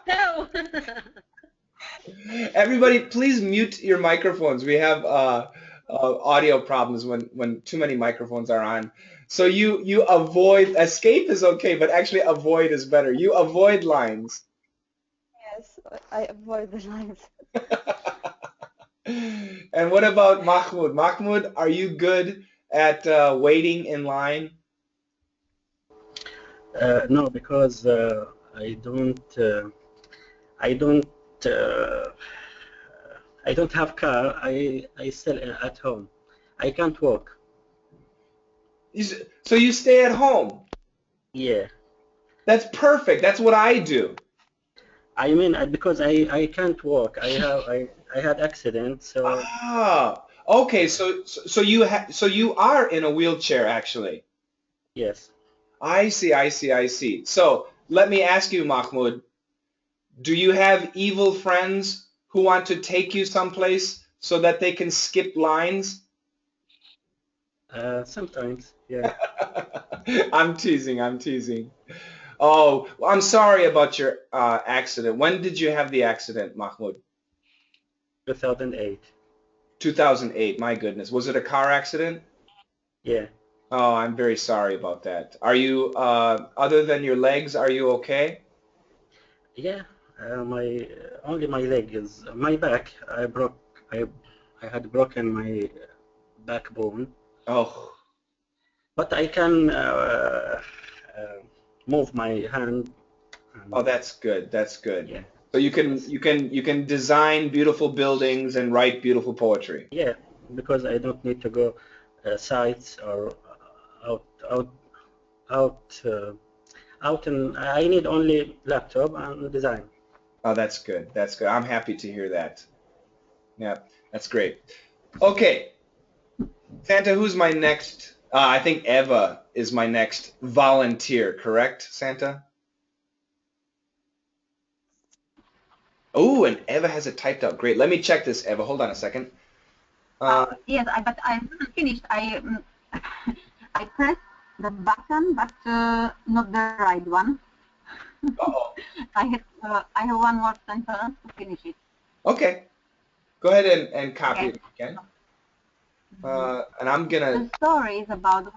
No. Everybody, please mute your microphones. We have audio problems when too many microphones are on. So you avoid escape is okay, but actually avoid is better. You avoid lines. Yes, I avoid the lines. And what about Mahmoud? Mahmoud, are you good at waiting in line? No, because I don't, I don't, uh, I don't have car. I still at home. I can't walk. So you stay at home. Yeah. That's perfect. That's what I do. I mean, because I can't walk. I had accident, so Ah, okay. So you are in a wheelchair actually. yes. I see, I see, I see. So let me ask you, Mahmoud, do you have evil friends who want to take you someplace so that they can skip lines? Sometimes, yeah. I'm teasing, I'm teasing. Oh, well, I'm sorry about your accident. When did you have the accident, Mahmoud? 2008. 2008, my goodness. Was it a car accident? Yeah. Oh, I'm very sorry about that. Are you, other than your legs, are you okay? Yeah. My only my leg is my back. I I had broken my backbone, Oh, but I can move my hand oh, and that's good. That's good. yeah. So you can Yes. you can design beautiful buildings and write beautiful poetry. Yeah, because I don't need to go sites or out out out out and I need only laptop and design. Oh, that's good. That's good. I'm happy to hear that. Yeah, that's great. Okay, Santa, who's my next? I think Eva is my next volunteer, correct, Santa? Oh, and Eva has it typed out. Great. Let me check this, Eva. Hold on a second. Yes, but I didn't finish. I pressed the button, but not the right one. Uh-oh. I have one more sentence to finish it. Okay. Go ahead and copy Okay. it again. Mhm. And I'm gonna. The story is about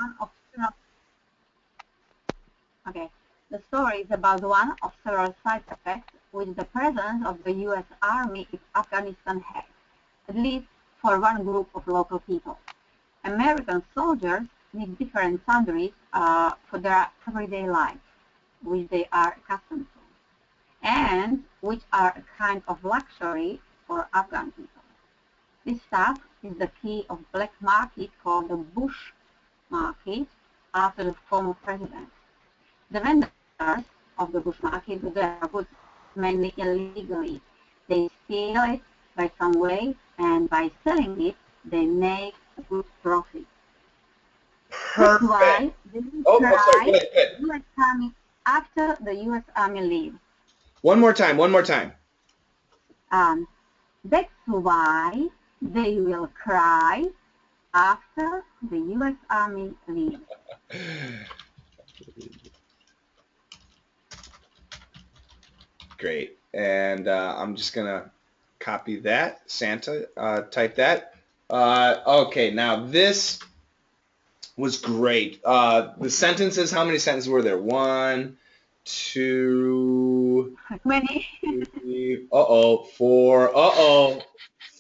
okay. The story is about one of several side effects which the presence of the U.S. Army in Afghanistan has, at least for one group of local people. American soldiers need different sundries for their everyday life, which they are accustomed to, and which are a kind of luxury for Afghan people. This stuff is the key of black market called the Bush market after the former president. The vendors of the Bush market do their goods mainly illegally. They steal it by some way, and by selling it, they make a good profit. That's Perfect. why they will Oh, sorry. Go cry ahead. Go ahead. U.S. Army after the U.S. Army leaves. One more time. One more time. And that's why they will cry after the U.S. Army leaves. Great. And I'm just gonna copy that. Santa, type that. Okay. Now this was great. The sentences. How many sentences were there? One, two, Many. three. Uh-oh. Four. Uh-oh.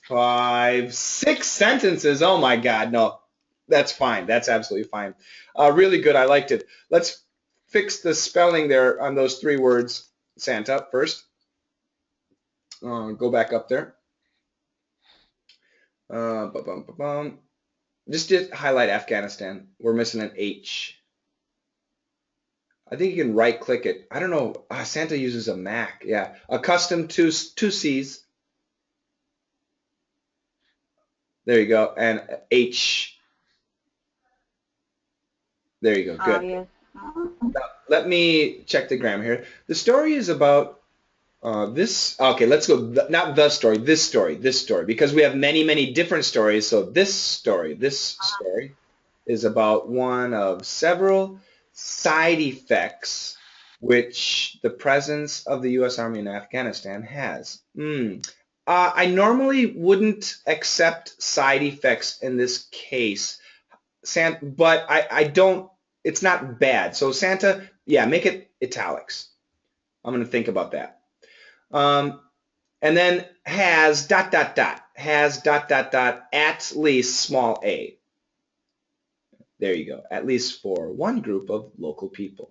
Five, six sentences. Oh my God, no, that's fine. That's absolutely fine. Really good. I liked it. Let's fix the spelling there on those three words, Santa, first. Go back up there. Ba-bum, ba-bum. Just highlight Afghanistan. We're missing an H. I think you can right click it. I don't know. Santa uses a Mac. Yeah. Accustomed to two C's. There you go. And H. There you go. Oh, Good. yes. Now, let me check the grammar here. The story is about this. Okay, let's go. Not the story. This story, because we have many, many different stories. So this story is about one of several side effects which the presence of the U.S. Army in Afghanistan has. I normally wouldn't accept side effects in this case, but I don't. It's not bad. So Santa, yeah, make it italics. I'm going to think about that. Um, and then has dot dot dot has dot dot dot at least small a. There you go. At least for one group of local people.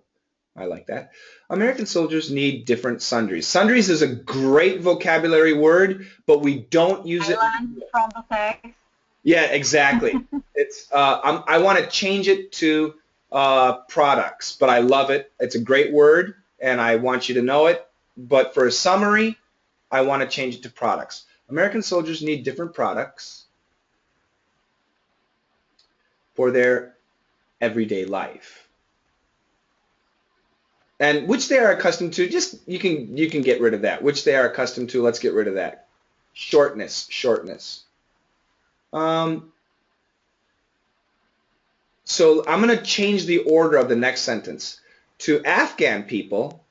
I like that. American soldiers need different sundries. Sundries is a great vocabulary word, but we don't use I it. learned from the text. Yeah, exactly. It's I want to change it to products, but I love it. It's a great word, and I want you to know it. But for a summary, I want to change it to products. American soldiers need different products for their everyday life, and which they are accustomed to. Just you can get rid of that. Which they are accustomed to. Let's get rid of that. Shortness. Um, so I'm going to change the order of the next sentence. To Afghan people,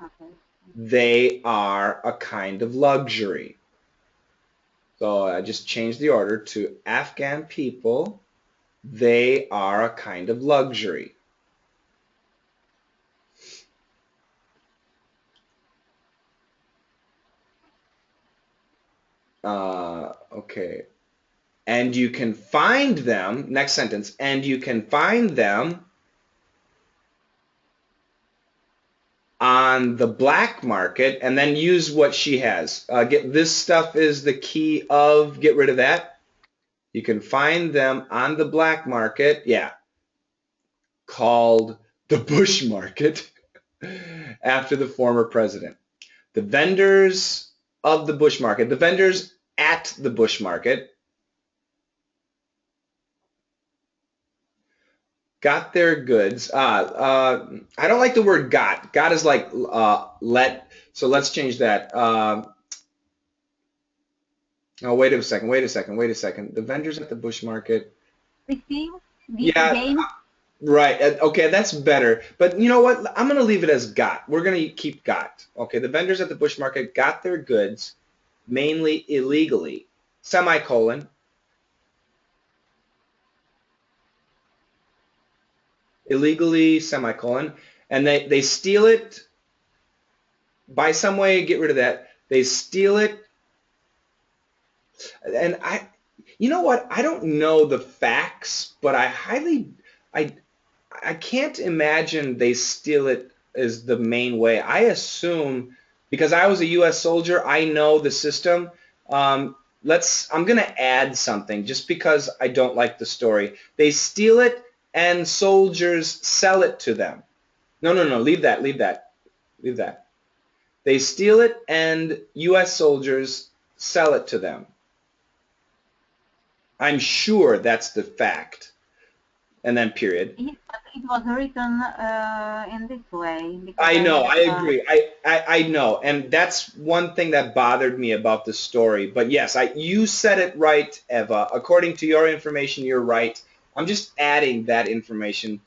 Okay. they are a kind of luxury. So I just changed the order to Afghan people, they are a kind of luxury. Okay. And you can find them, next sentence, and you can find them on the black market, and then use what she has. Get this stuff is the key of, get rid of that. You can find them on the black market, yeah, called the Bush market after the former president. The vendors of the Bush market, the vendors at the Bush market got their goods. I don't like the word got. Got is like let. So let's change that. Oh, wait a second. The vendors at the Bush market. Receive, Yeah, gain. right. Okay, that's better. But you know what? I'm going to leave it as got. We're going to keep got. Okay, the vendors at the Bush market got their goods mainly illegally. Semicolon. Illegally, semicolon. And they steal it by some way, get rid of that. They steal it. And you know what? I don't know the facts, but I, I can't imagine they steal it as the main way. I assume, because I was a U.S. soldier, I know the system. I'm going to add something just because I don't like the story. They steal it and soldiers sell it to them. No, leave that. They steal it and U.S. soldiers sell it to them. I'm sure that's the fact. And then period. Yes, but it was written in this way. I know, I agree. I know. And that's one thing that bothered me about the story. But yes, you said it right, Eva. According to your information, you're right. I'm just adding that information.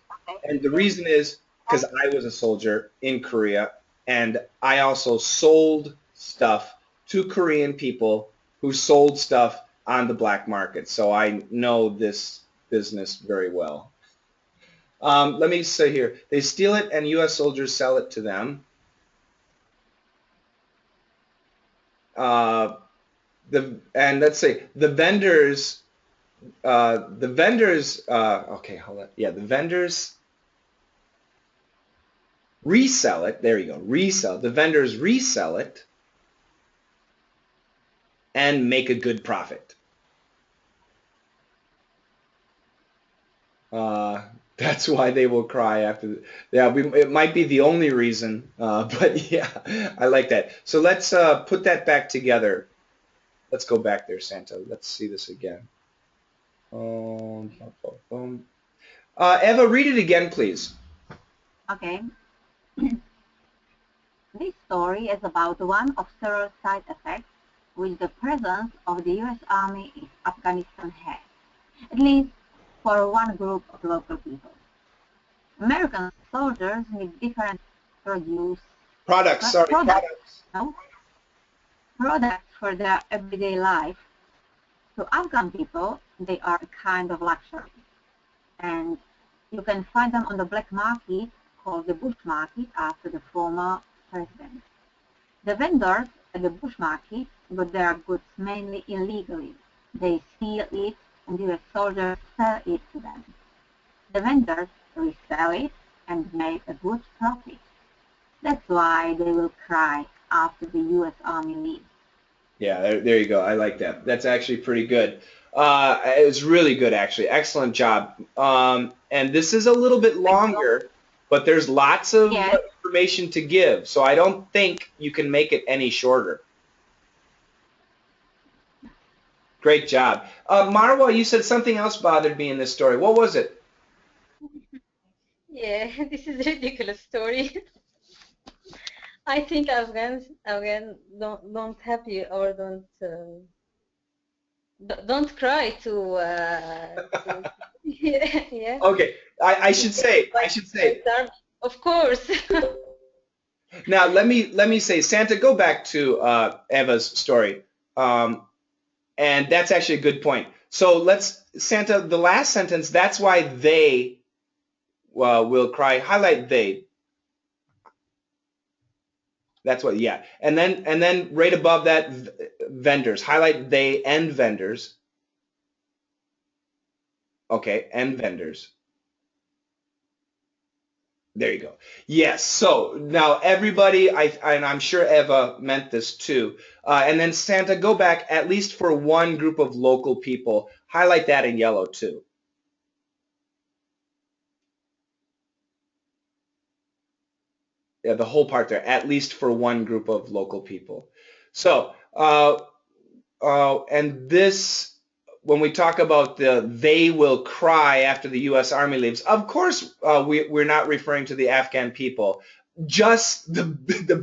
And the reason is because I was a soldier in Korea, and I also sold stuff to Korean people who sold stuff on the black market. So I know this business very well. Let me say here, they steal it and U.S. soldiers sell it to them. And let's say the vendors, okay, hold on. Yeah, the vendors resell it. There you go, resell. The vendors resell it and make a good profit. That's why they will cry after. Yeah, it might be the only reason, but yeah, I like that. So let's put that back together. Let's go back there, Santa. Let's see this again. Eva, read it again, please. Okay. This story is about one of several side effects which the presence of the U.S. Army in Afghanistan has, at least for one group of local people. American soldiers need different products for their everyday life. To Afghan people, they are a kind of luxury, and you can find them on the black market called the Bush market after the former president. The vendors at the Bush market got their goods mainly illegally. They steal it and U.S. soldiers sell it to them. The vendors resell it and make a good profit. That's why they will cry after the U.S. Army leaves. Yeah, there you go. I like that. That's actually pretty good. It was really good, actually. Excellent job. And this is a little bit longer, but there's lots of Yes. information to give. So I don't think you can make it any shorter. Great job. Marwa, you said something else bothered me in this story. What was it? Yeah, this is a ridiculous story. I think Afghan don't happy or don't cry to yeah, yeah. Okay, I should say, I should say. Of course. Now let me say, Santa, go back to Eva's story, and that's actually a good point. So Santa, the last sentence. That's why they will cry. Highlight they. That's what, yeah. And then right above that, vendors. Highlight they and vendors. Okay, and vendors. There you go. Yes. So now everybody, and I'm sure Eva meant this too. And then Santa, go back at least for one group of local people. Highlight that in yellow too. Yeah, the whole part there, at least for one group of local people. So, and this, when we talk about they will cry after the U.S. Army leaves, of course, we're not referring to the Afghan people, just the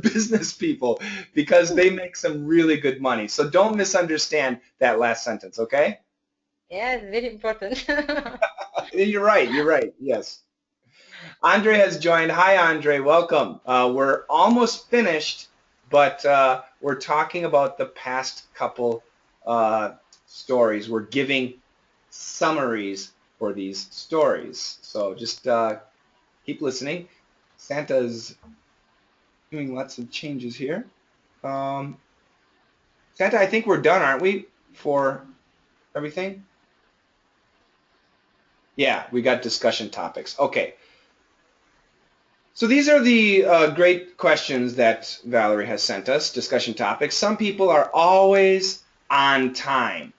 business people, because they make some really good money. So don't misunderstand that last sentence, okay? Yeah, it's very important. You're right. You're right. Yes. Andre has joined. Hi, Andre. Welcome. We're almost finished, but we're talking about the past couple stories. We're giving summaries for these stories. So just keep listening. Santa's doing lots of changes here. Santa, I think we're done, aren't we, for everything? Yeah, we got discussion topics. Okay. So these are the great questions that Valerie has sent us, discussion topics. Some people are always on time.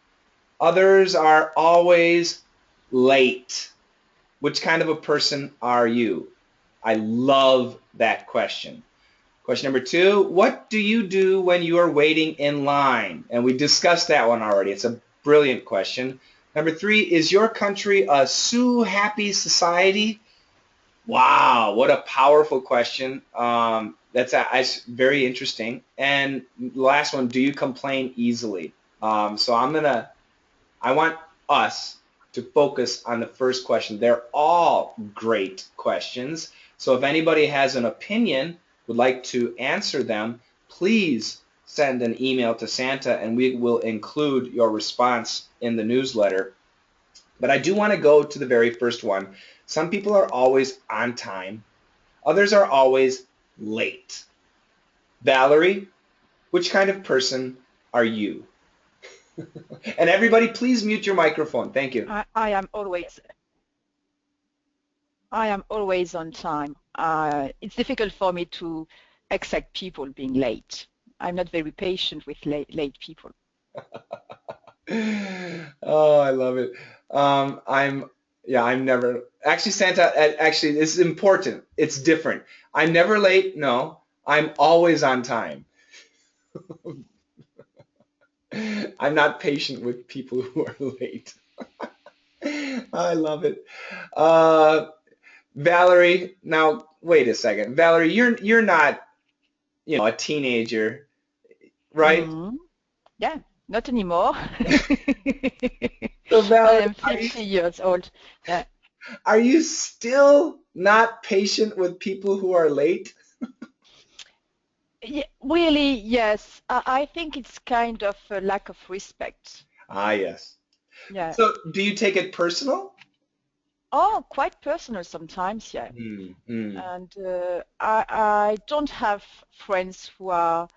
Others are always late. Which kind of a person are you? I love that question. Question number 2, what do you do when you are waiting in line? And we discussed that one already. It's a brilliant question. Number 3, is your country a sue-happy society? Wow, what a powerful question. That's very interesting. And the last one, do you complain easily? So I want us to focus on the first question. They're all great questions. So if anybody has an opinion, would like to answer them, please send an email to Santa and we will include your response in the newsletter. But I do want to go to the very first one. Some people are always on time. Others are always late. Valerie, which kind of person are you? And everybody, please mute your microphone. Thank you. I am always on time. It's difficult for me to accept people being late. I'm not very patient with late people. Oh, I love it. I'm never, actually, Santa, actually, this is important. It's different. I'm never late. No, I'm always on time. I'm not patient with people who are late. I love it. Valerie, now wait a second. Valerie, you're not, a teenager, right? Yeah, not anymore. So I Valerie, am 50 years old. Yeah. are you still not patient with people who are late? Yeah, really, yes. I think it's kind of a lack of respect. Ah, yes. Yeah. So do you take it personal? Oh, quite personal sometimes, yeah. Mm. And I don't have friends who are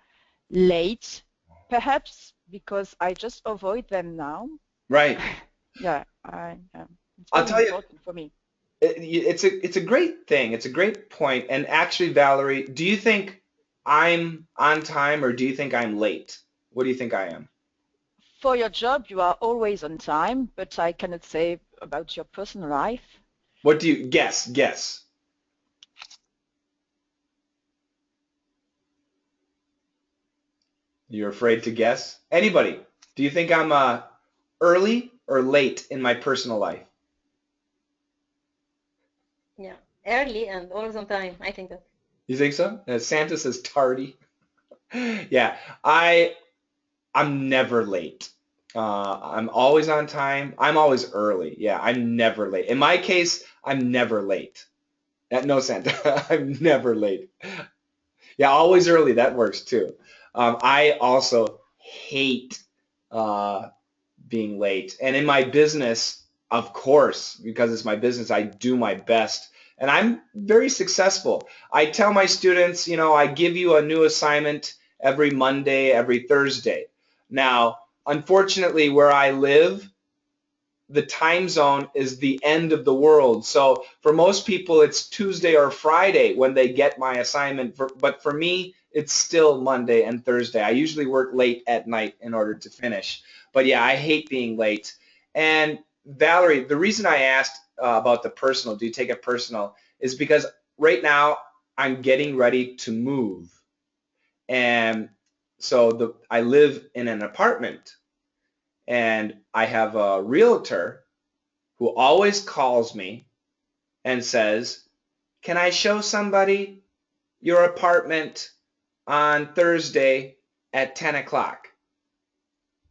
late, perhaps because I just avoid them now. Right. Yeah, it's I'll very tell you, important for me. it's a great thing. It's a great point. And actually, Valerie, do you think I'm on time or do you think I'm late? What do you think I am? For your job, you are always on time, but I cannot say about your personal life. What do you guess? Guess. You're afraid to guess? Anybody? Do you think I'm early or late in my personal life? Yeah, early and always on time. I think that. You think so? Santa says tardy. Yeah, I'm never late. I'm always on time. I'm always early. Yeah, I'm never late. In my case, I'm never late. No, Santa, I'm never late. Yeah, always early. That works too. I also hate uh, being late. And in my business, of course, because it's my business, I do my best. And I'm very successful. I tell my students, you know, I give you a new assignment every Monday, every Thursday. Now, unfortunately, where I live, the time zone is the end of the world. So for most people, it's Tuesday or Friday when they get my assignment. But for me, it's still Monday and Thursday. I usually work late at night in order to finish. But yeah, I hate being late. And Valerie, the reason I asked about the personal, do you take it personal, is because right now I'm getting ready to move. And so I live in an apartment and I have a realtor who always calls me and says, can I show somebody your apartment on Thursday at 10 o'clock?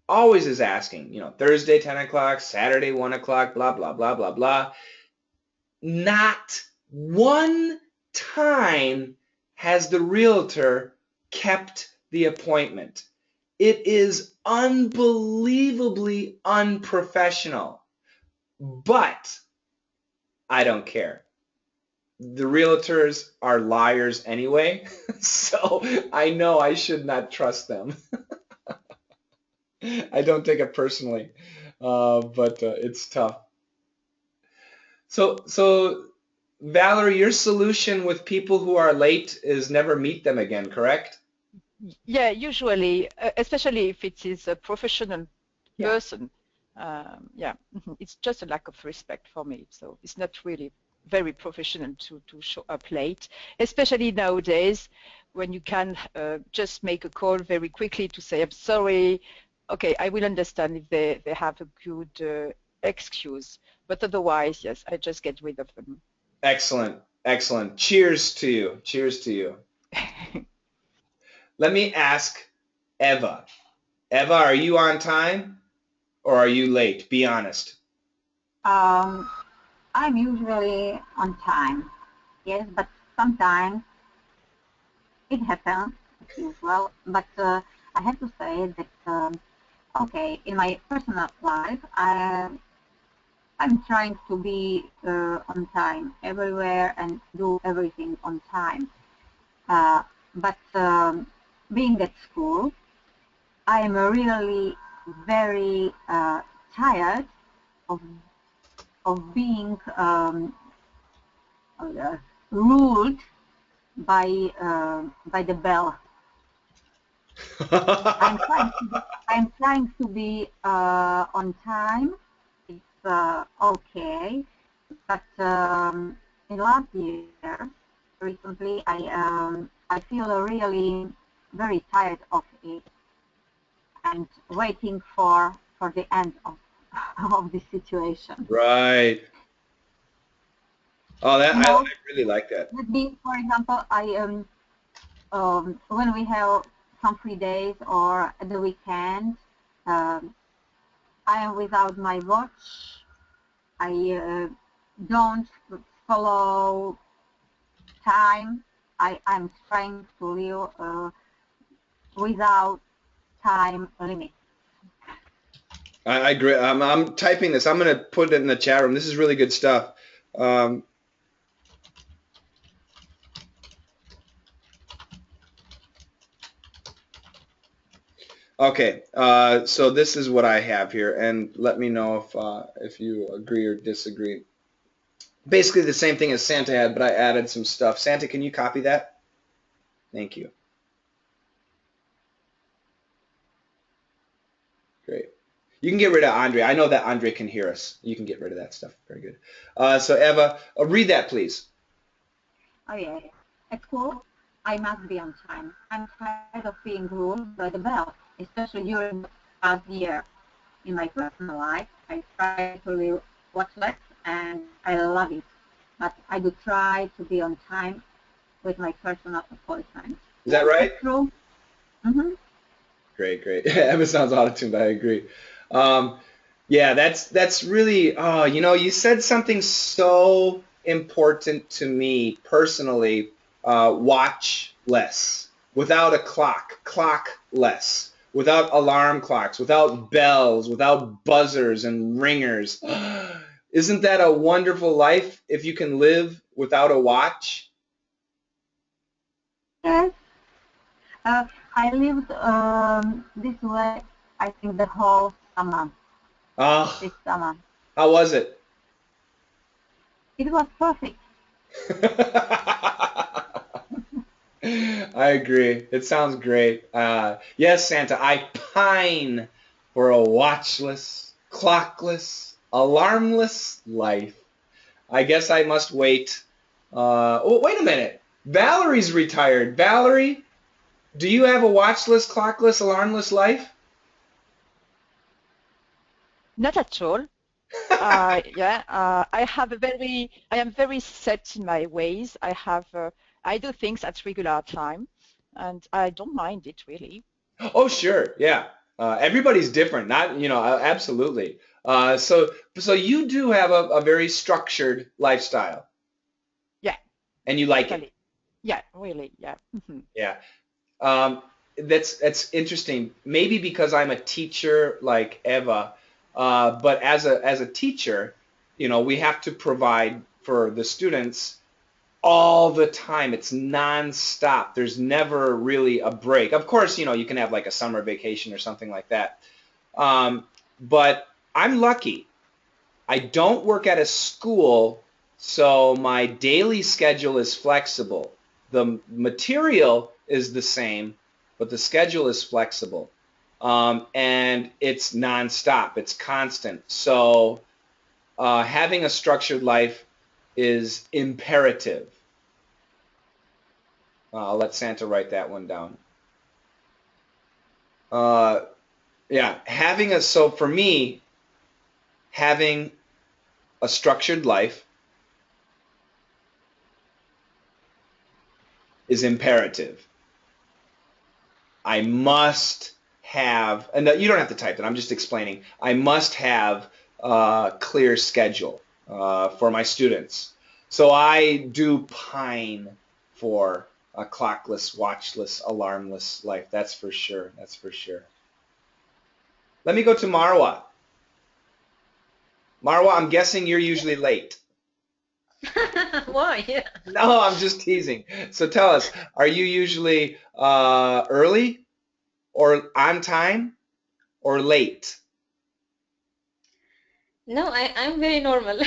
Always is asking, you know, Thursday 10 o'clock, Saturday 1 o'clock, blah, blah, blah, blah, blah. Not one time has the realtor kept the appointment. It is unbelievably unprofessional, but I don't care. The realtors are liars anyway, so I know I should not trust them. I don't take it personally, but it's tough. So Valerie, your solution with people who are late is never meet them again, correct? Yeah, usually, especially if it is a professional Yeah. person, yeah, it's just a lack of respect for me. So it's not really very professional to show up late, especially nowadays when you can just make a call very quickly to say, I'm sorry. Okay, I will understand if they have a good excuse, but otherwise, yes, I just get rid of them. Excellent, excellent. Cheers to you. Cheers to you. Let me ask Eva. Eva, are you on time or are you late? Be honest. I'm usually on time, yes, but sometimes it happens, as usual. But I have to say that, okay, in my personal life, I'm trying to be on time everywhere and do everything on time. But being at school, I'm really very tired of being ruled by the bell. I'm trying to be on time. It's okay, but in last year, recently, I feel really very tired of it and waiting for the end of of this situation. Right. Oh, You I know, really like that. with me, for example, when we have some free days or at the weekend, um, I am without my watch. I don't follow time. I'm trying to live without time limit. I agree. I'm typing this. I'm going to put it in the chat room. This is really good stuff. Um, okay, so this is what I have here, and let me know if you agree or disagree. Basically the same thing as Santa had, but I added some stuff. Santa, can you copy that? Thank you. You can get rid of Andre. I know that Andre can hear us. You can get rid of that stuff. Very good. So Eva, read that, please. Oh yeah. At school, I must be on time. I'm tired of being ruled by the bell, especially during the past year. In my personal life, I try to live watchless, and I love it. But I do try to be on time with my personal appointments. Is that right? That's true. Mm-hmm. Great, great. Eva sounds auto-tuned. I agree. Yeah, that's really. Oh, you said something so important to me personally. Watch less. Without a clock less. Without alarm clocks. Without bells. Without buzzers and ringers. Isn't that a wonderful life if you can live without a watch? Yes. I lived this way, I think, the whole summer, Oh, this summer. how was it? It was perfect. I agree. It sounds great. Yes, Santa, I pine for a watchless, clockless, alarmless life. I guess I must wait. Oh, wait a minute. Valerie's retired. Valerie, do you have a watchless, clockless, alarmless life? Not at all. I am very set in my ways. I do things at regular time, and I don't mind it really. Oh, sure. Yeah. Everybody's different. Not, absolutely. So you do have a very structured lifestyle, Yeah, and you like it. totally. Yeah, really. Yeah. Mhm. Yeah. Um, that's interesting. Maybe because I'm a teacher like Eva, but as a teacher, we have to provide for the students all the time. It's nonstop. There's never really a break. Of course, you can have like a summer vacation or something like that. But I'm lucky. I don't work at a school, so my daily schedule is flexible. The material is the same, but the schedule is flexible. And it's nonstop. It's constant. So having a structured life is imperative. I'll let Santa write that one down. Uh, yeah, so for me, having a structured life is imperative. I must have, and you don't have to type that, I'm just explaining. I must have a clear schedule for my students. So I do pine for a clockless, watchless, alarmless life. That's for sure. That's for sure. Let me go to Marwa. Marwa, I'm guessing you're usually late. Why? Yeah. No, I'm just teasing. So tell us, are you usually early or on time or late? No, I'm very normal.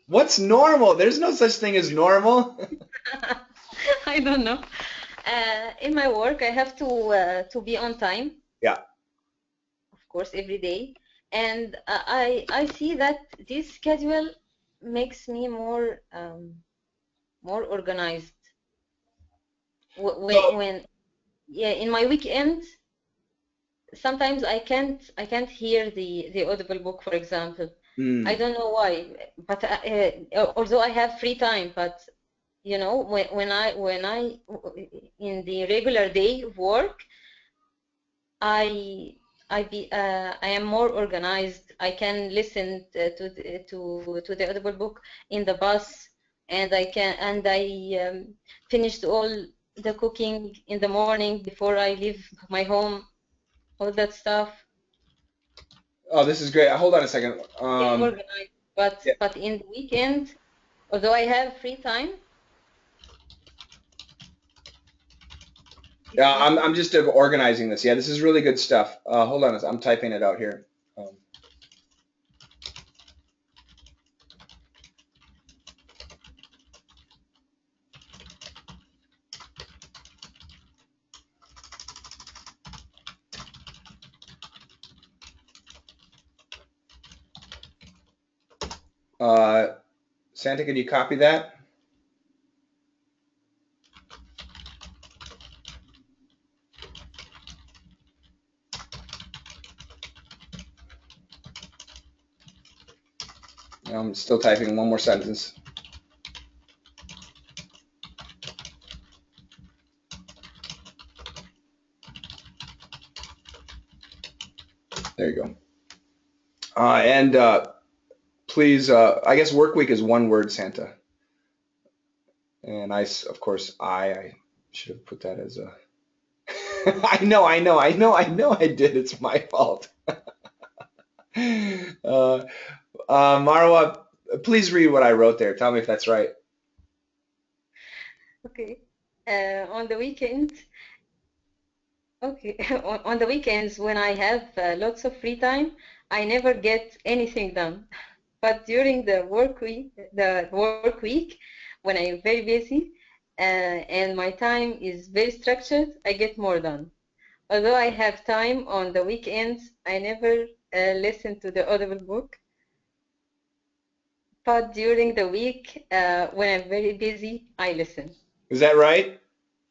What's normal? There's no such thing as normal. I don't know. In my work, I have to be on time, Yeah. of course, every day, and I see that this schedule makes me more organized. So, When yeah, in my weekend, sometimes I can't hear the audible book, for example. I mm, don't know why, but although I have free time, but when I in the regular day of work, I I am more organized. I can listen to the audible book in the bus, and I finished all the cooking in the morning before I leave my home, all that stuff. oh, this is great. Hold on a second. Very organized. But Yeah, but in the weekend, although I have free time, yeah, I'm just organizing this. Yeah, this is really good stuff. Hold on, I'm typing it out here. Um, Santa, can you copy that? I'm still typing one more sentence. There you go. And please, I guess work week is one word, Santa. And of course, I should have put that as a. I know, I did. It's my fault. Marwa, please read what I wrote there. Tell me if that's right. Okay. On the weekends, okay, on the weekends when I have lots of free time, I never get anything done. But during the work week, when I'm very busy and my time is very structured, I get more done. Although I have time on the weekends, I never listen to the Audible book. But during the week, when I'm very busy, I listen. Is that right?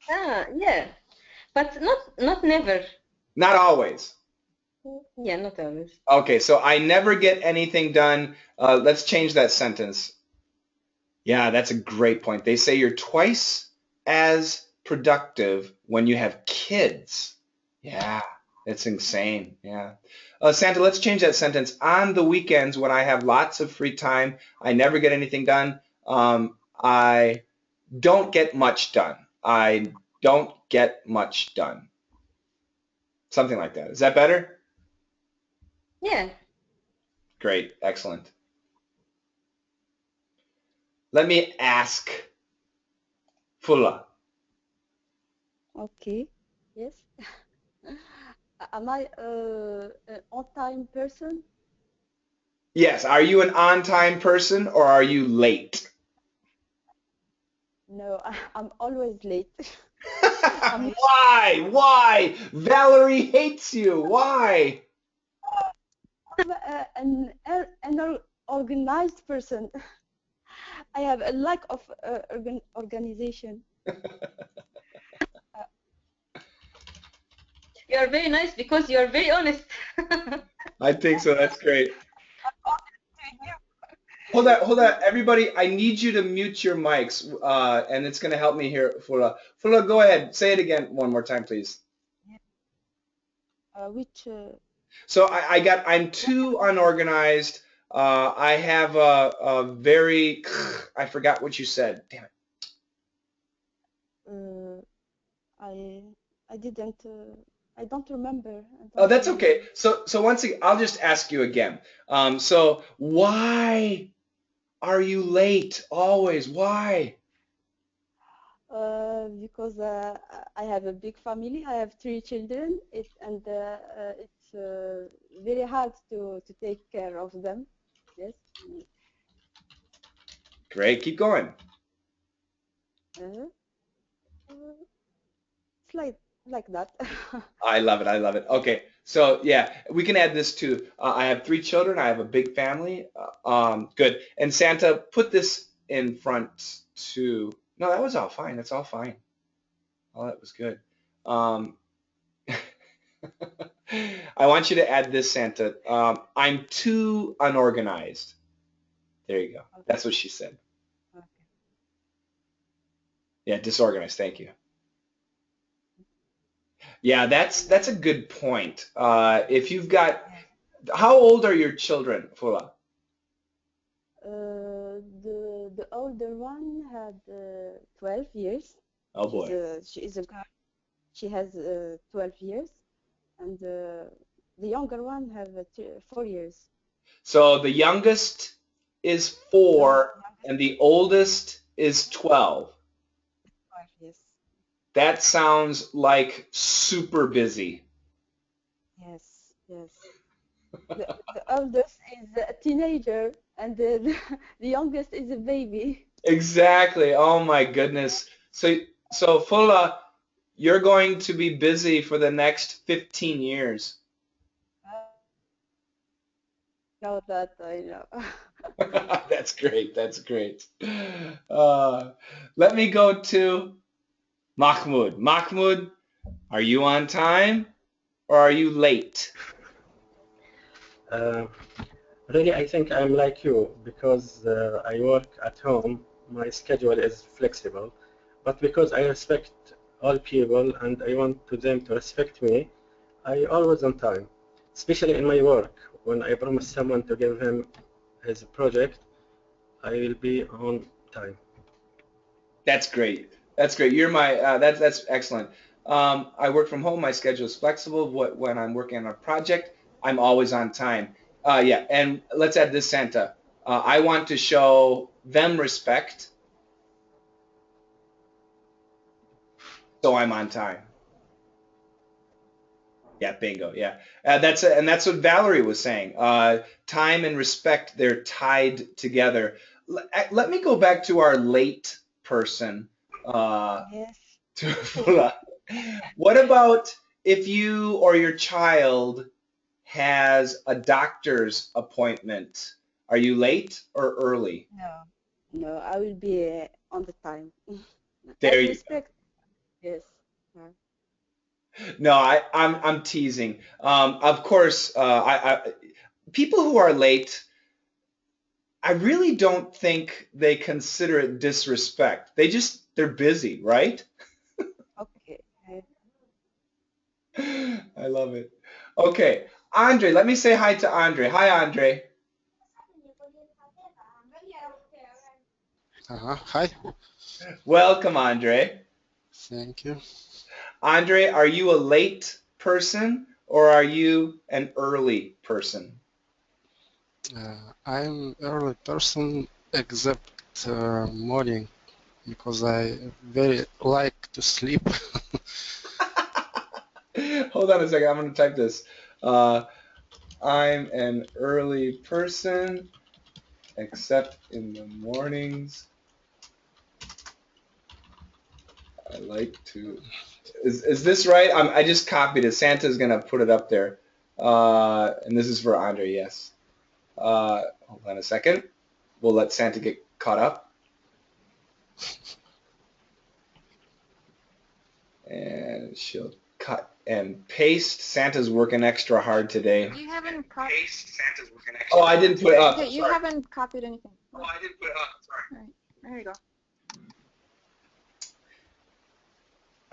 Yeah, but not never. Not always. Yeah, not always. Okay, so I never get anything done. Let's change that sentence. Yeah, that's a great point. They say you're twice as productive when you have kids. Yeah, it's insane. Yeah. Santa, let's change that sentence. On the weekends when I have lots of free time, I never get anything done. I don't get much done. I don't get much done. Something like that. Is that better? Yeah. Great. Excellent. Let me ask Fulla. Okay. Yes. Am I an on-time person? Yes, are you an on-time person or are you late? No, I'm always late. Why? Why? Valerie hates you. Why? An organized person. I have a lack of organization. You are very nice because you are very honest. I think so. That's great. Hold on, everybody. I need you to mute your mics, and it's going to help me here. Fulla, go ahead. Say it again one more time, please. Which So I'm too unorganized. I have a very, I forgot what you said. Damn it. I didn't. I don't remember. Oh, that's okay. So once again, I'll just ask you again. So why are you late always? Why? Because I have a big family. I have 3 children. It's very hard to take care of them. Yes. Great. Keep going. Uh, it's like that. I love it. I love it. Okay. So yeah, we can add this too. I have 3 children. I have a big family. Good. And Santa, put this in front too. No, that was all fine. That's all fine. Oh, that was good. I want you to add this, Santa. I'm too unorganized. There you go. That's what she said. Okay. Yeah, disorganized. Thank you. Yeah, that's a good point. If you've got, how old are your children, Fula? The older one had 12 years. Oh boy. She is a girl. She has 12 years, and the younger one have 4 years. So the youngest is 4 and the oldest is 12. 12, yes. That sounds like super busy. Yes, yes. The oldest is a teenager, and the youngest is a baby. Exactly. Oh my goodness. So Fula, you're going to be busy for the next 15 years. Know that I know. That's great. That's great. Let me go to Mahmoud. Mahmoud, are you on time or are you late? Uh, Really, I think I'm like you because I work at home. My schedule is flexible, but because I respect all people and I want to them to respect me, I always on time. Especially in my work, when I promise someone to give him his project, I will be on time. That's great. That's great. You're my that's excellent. I work from home. My schedule is flexible. When I'm working on a project, I'm always on time. Yeah, and let's add this, Santa. I want to show them respect, so I'm on time. Yeah, bingo. Yeah, and that's what Valerie was saying. Time and respect, they're tied together. Let me go back to our late person. Uh, Yes. to, what about if you or your child has a doctor's appointment? Are you late or early? No. No, I will be on the time. There And you respect, yes. No, I'm teasing. Of course, people who are late, I really don't think they consider it disrespect. They're busy, right? Okay. I love it. Okay, Andre, let me say hi to Andre. Hi, Andre. Hi, Welcome, Andre. thank you. Andre, are you a late person or are you an early person? I'm early person except morning because I very like to sleep. Hold on a second. I'm going to type this. Uh, I'm an early person except in the mornings. I like to. Is this right? I just copied it. Santa's going to put it up there. And this is for Andre, yes. Hold on a second. We'll let Santa get caught up. And she'll cut and paste. Santa's working extra hard today. You haven't copied. Oh, I didn't put it up. Okay, you Sorry. haven't copied anything. Oh, I didn't put it up. Sorry. All right, there you go.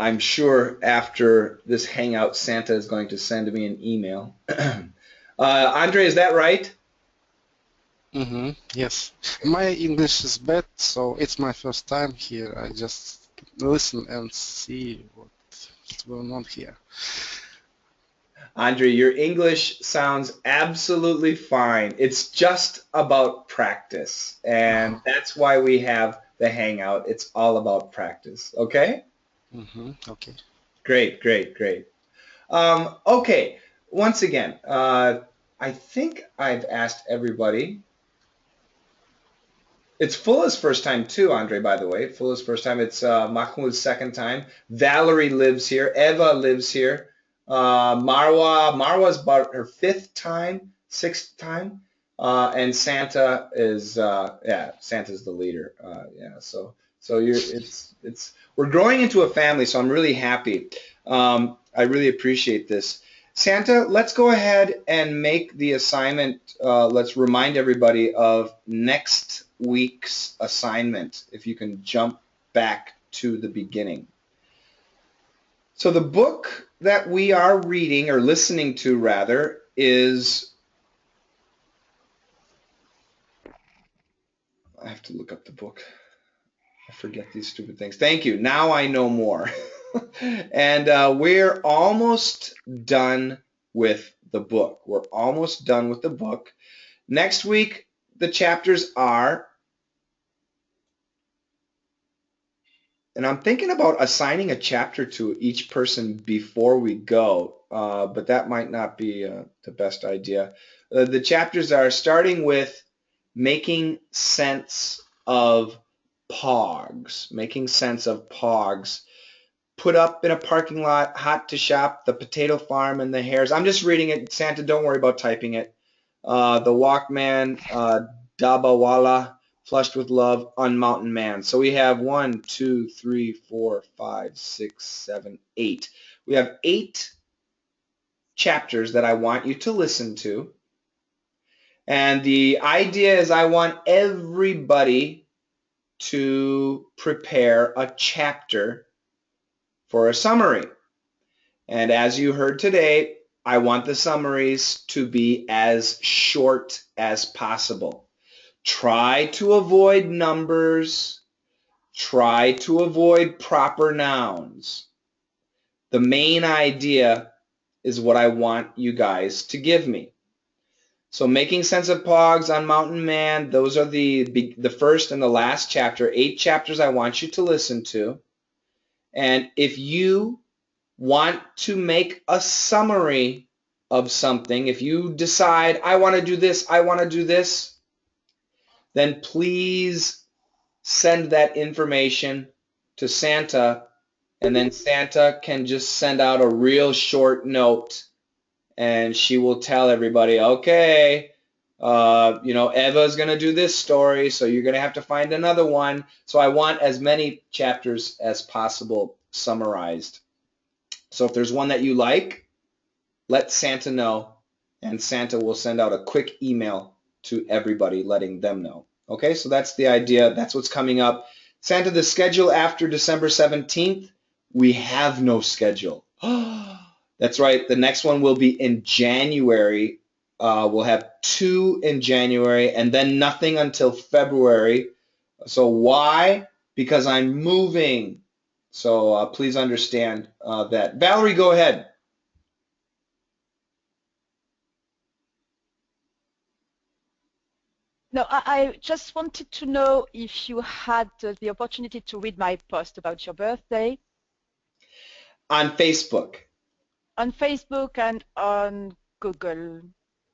I'm sure after this hangout, Santa is going to send me an email. Andre, is that right? Yes, my English is bad, so it's my first time here. I just listen and see what's going on here. Andre, your English sounds absolutely fine. It's just about practice. And that's why we have the hangout. It's all about practice. Okay? Okay. Great, great, great. Okay, once again, I think I've asked everybody. It's Fulla's first time too, Andre, by the way. Fulla's first time. It's Mahmoud's second time. Valerie lives here. Eva lives here. Marwa's about her fifth time, sixth time. And Santa is, yeah, Santa's the leader. Yeah, so we're growing into a family, so I'm really happy. I really appreciate this. Santa, let's go ahead and make the assignment. Let's remind everybody of next week's assignment, if you can jump back to the beginning. So the book that we are reading, or listening to rather, is, I have to look up the book. I forget these stupid things. Thank you. Now I know more. And we're almost done with the book. We're almost done with the book. Next week, the chapters are, and I'm thinking about assigning a chapter to each person before we go, but that might not be the best idea. The chapters are starting with making sense of pogs, making sense of pogs. Put up in a parking lot, hot to shop, the potato farm and the hares. I'm just reading it. Santa, don't worry about typing it. The Walkman, Dabawala, Flushed with Love, Unmountain Man. So we have 1, 2, 3, 4, 5, 6, 7, 8. We have 8 chapters that I want you to listen to. And the idea is I want everybody to prepare a chapter for a summary. And as you heard today, I want the summaries to be as short as possible. Try to avoid numbers. Try to avoid proper nouns. The main idea is what I want you guys to give me. So Making Sense of Pogs on Mountain Man, those are the first and the last chapter. 8 chapters I want you to listen to. And if you want to make a summary of something, if you decide, I want to do this, I want to do this, then please send that information to Santa, and then Santa can just send out a real short note, and she will tell everybody, okay, Eva's going to do this story, so you're going to have to find another one. So I want as many chapters as possible summarized. So if there's one that you like, let Santa know, and Santa will send out a quick email to everybody letting them know. Okay, so that's the idea. That's what's coming up. Santa, the schedule after December 17th, we have no schedule. That's right. The next one will be in January. We'll have 2 in January and then nothing until February. So why? Because I'm moving. So please understand that. Valerie, go ahead. No, I just wanted to know if you had the opportunity to read my post about your birthday. On Facebook. On Facebook and on Google.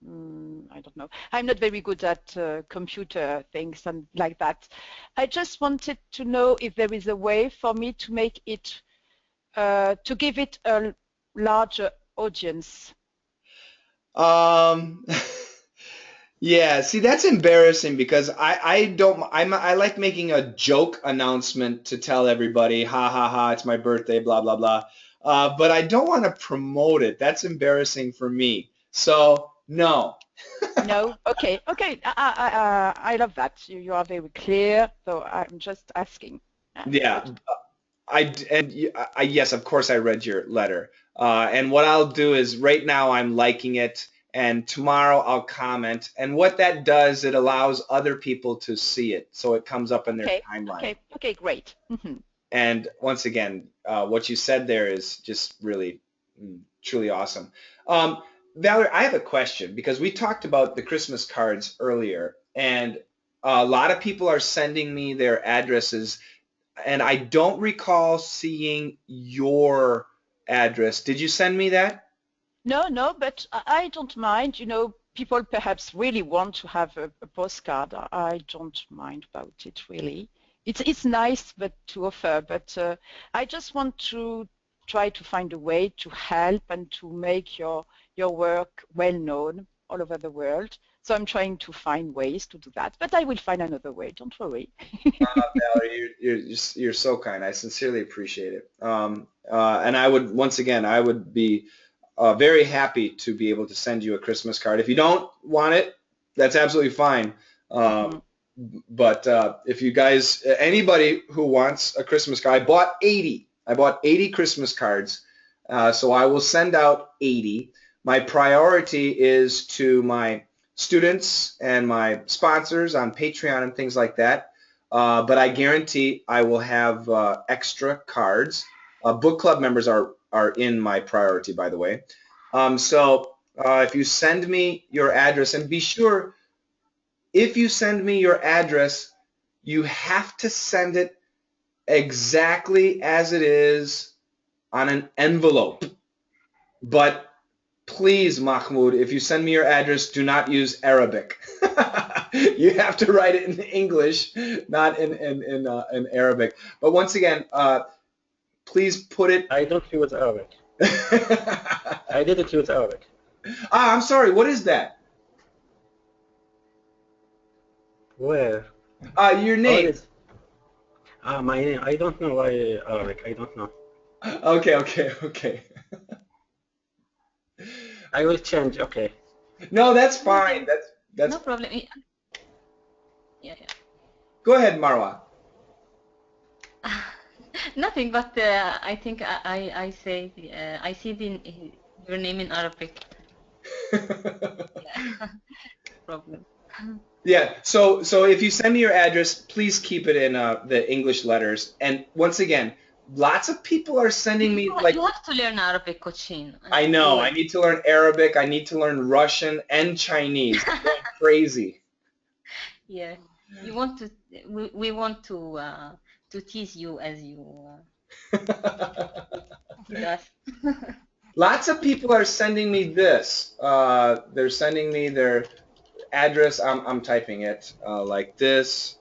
I don't know. I'm not very good at computer things and like that. I just wanted to know if there is a way for me to make it, to give it a larger audience. Yeah, see, that's embarrassing because I like making a joke announcement to tell everybody, ha ha ha, it's my birthday, blah blah blah. But I don't want to promote it. That's embarrassing for me. So no. No? Okay. I love that. You are very clear. So I'm just asking. Yeah, Good. yes, of course I read your letter. And what I'll do is right now I'm liking it, and tomorrow I'll comment. And what that does, it allows other people to see it, so it comes up in their timeline. Okay, great. And once again, what you said there is just really, truly awesome. Valerie, I have a question because we talked about the Christmas cards earlier, and a lot of people are sending me their addresses, and I don't recall seeing your address. Did you send me that? No, but I don't mind. People perhaps really want to have a postcard. I don't mind about it really. It's nice but to offer, but I just want to try to find a way to help and to make your work well known all over the world. So I'm trying to find ways to do that, but I will find another way. Don't worry. Valerie, you're so kind. I sincerely appreciate it. And I would once again, I would be very happy to be able to send you a Christmas card. If you don't want it, that's absolutely fine. But if you guys, anybody who wants a Christmas card, I bought 80. I bought 80 Christmas cards, so I will send out 80. My priority is to my students and my sponsors on Patreon and things like that. But I guarantee I will have extra cards. Book club members are in my priority, by the way. So if you send me your address, and be sure, if you send me your address, you have to send it exactly as it is on an envelope. But please, Mahmoud, if you send me your address, do not use Arabic. You have to write it in English, not in Arabic. But once again, please put it. I don't use Arabic. I didn't use Arabic. I'm sorry. What is that? Where? Your name. My name. I don't know why Arabic. I don't know. Okay. I will change. Okay. No, that's fine. That's No problem. Yeah. Go ahead, Marwa. Nothing, but I think I say I see your name in Arabic. Yeah. Problem. Yeah. So if you send me your address, please keep it in the English letters. And once again, lots of people are sending me like. You have to learn Arabic, Cochin. I know. I need to learn Arabic. I need to learn Russian and Chinese. I'm going crazy. Yeah. You want to? We want to tease you as you tease us. Lots of people are sending me this. They're sending me their address. I'm typing it like this.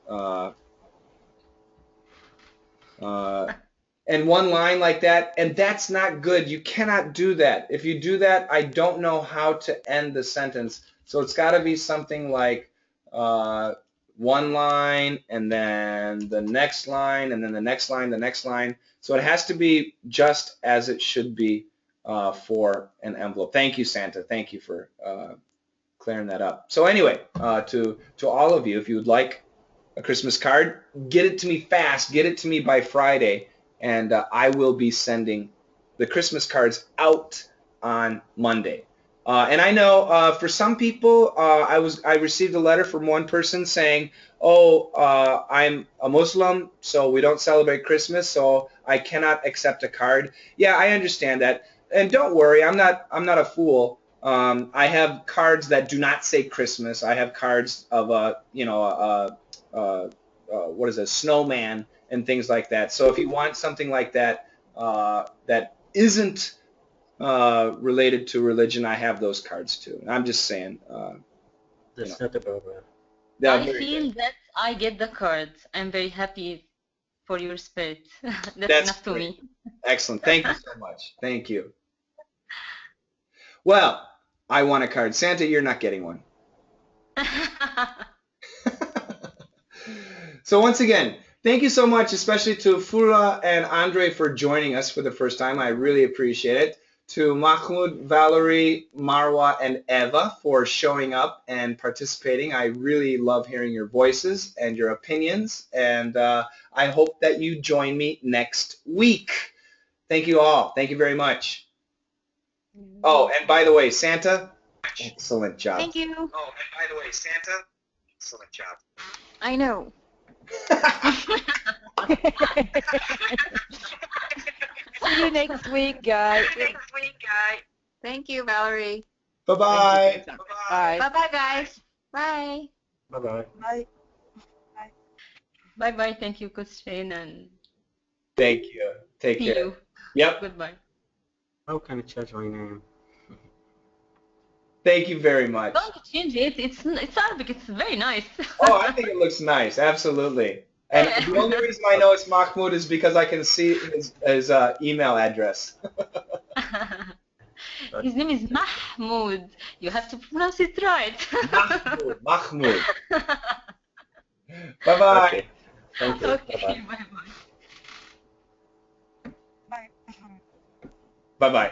And one line like that, and that's not good. You cannot do that. If you do that, I don't know how to end the sentence. So it's got to be something like one line, and then the next line, and then the next line, the next line. So it has to be just as it should be for an envelope. Thank you, Santa. Thank you for clearing that up. So anyway, to all of you, if you would like a Christmas card, get it to me fast. Get it to me by Friday, and I will be sending the Christmas cards out on Monday. And I know for some people, I received a letter from one person saying, "Oh, I'm a Muslim, so we don't celebrate Christmas, so I cannot accept a card." Yeah, I understand that, and don't worry, I'm not a fool. I have cards that do not say Christmas. I have cards of what is a snowman and things like that. So if you want something like that that isn't related to religion, I have those cards too. I'm just saying. That's not a problem. I feel that I get the cards. I'm very happy for your spirit. That's enough to me. Excellent. Thank you so much. Thank you. Well, I want a card. Santa, you're not getting one. So once again, thank you so much, especially to Fura and Andre for joining us for the first time. I really appreciate it. To Mahmoud, Valerie, Marwa, and Eva for showing up and participating. I really love hearing your voices and your opinions, and I hope that you join me next week. Thank you all. Thank you very much. Oh, and by the way, Santa, excellent job. Thank you. Oh, and by the way, Santa, excellent job. I know. See you next week, guys. Thank you, Valerie. Bye-bye. Bye. Bye-bye, guys. Bye. Bye-bye. Bye. Bye-bye. Thank you, Coach Shane, and Thank you. Take see care. you. Yep. Goodbye. How can I change my name? Thank you very much. Don't change it. It's Arabic. It's very nice. Oh, I think it looks nice. Absolutely. And the only reason I know it's Mahmoud is because I can see his email address. His name is Mahmoud. You have to pronounce it right. Mahmoud. Bye-bye. Okay. Thank you. Okay, Bye-bye. bye-bye. Bye. Bye-bye.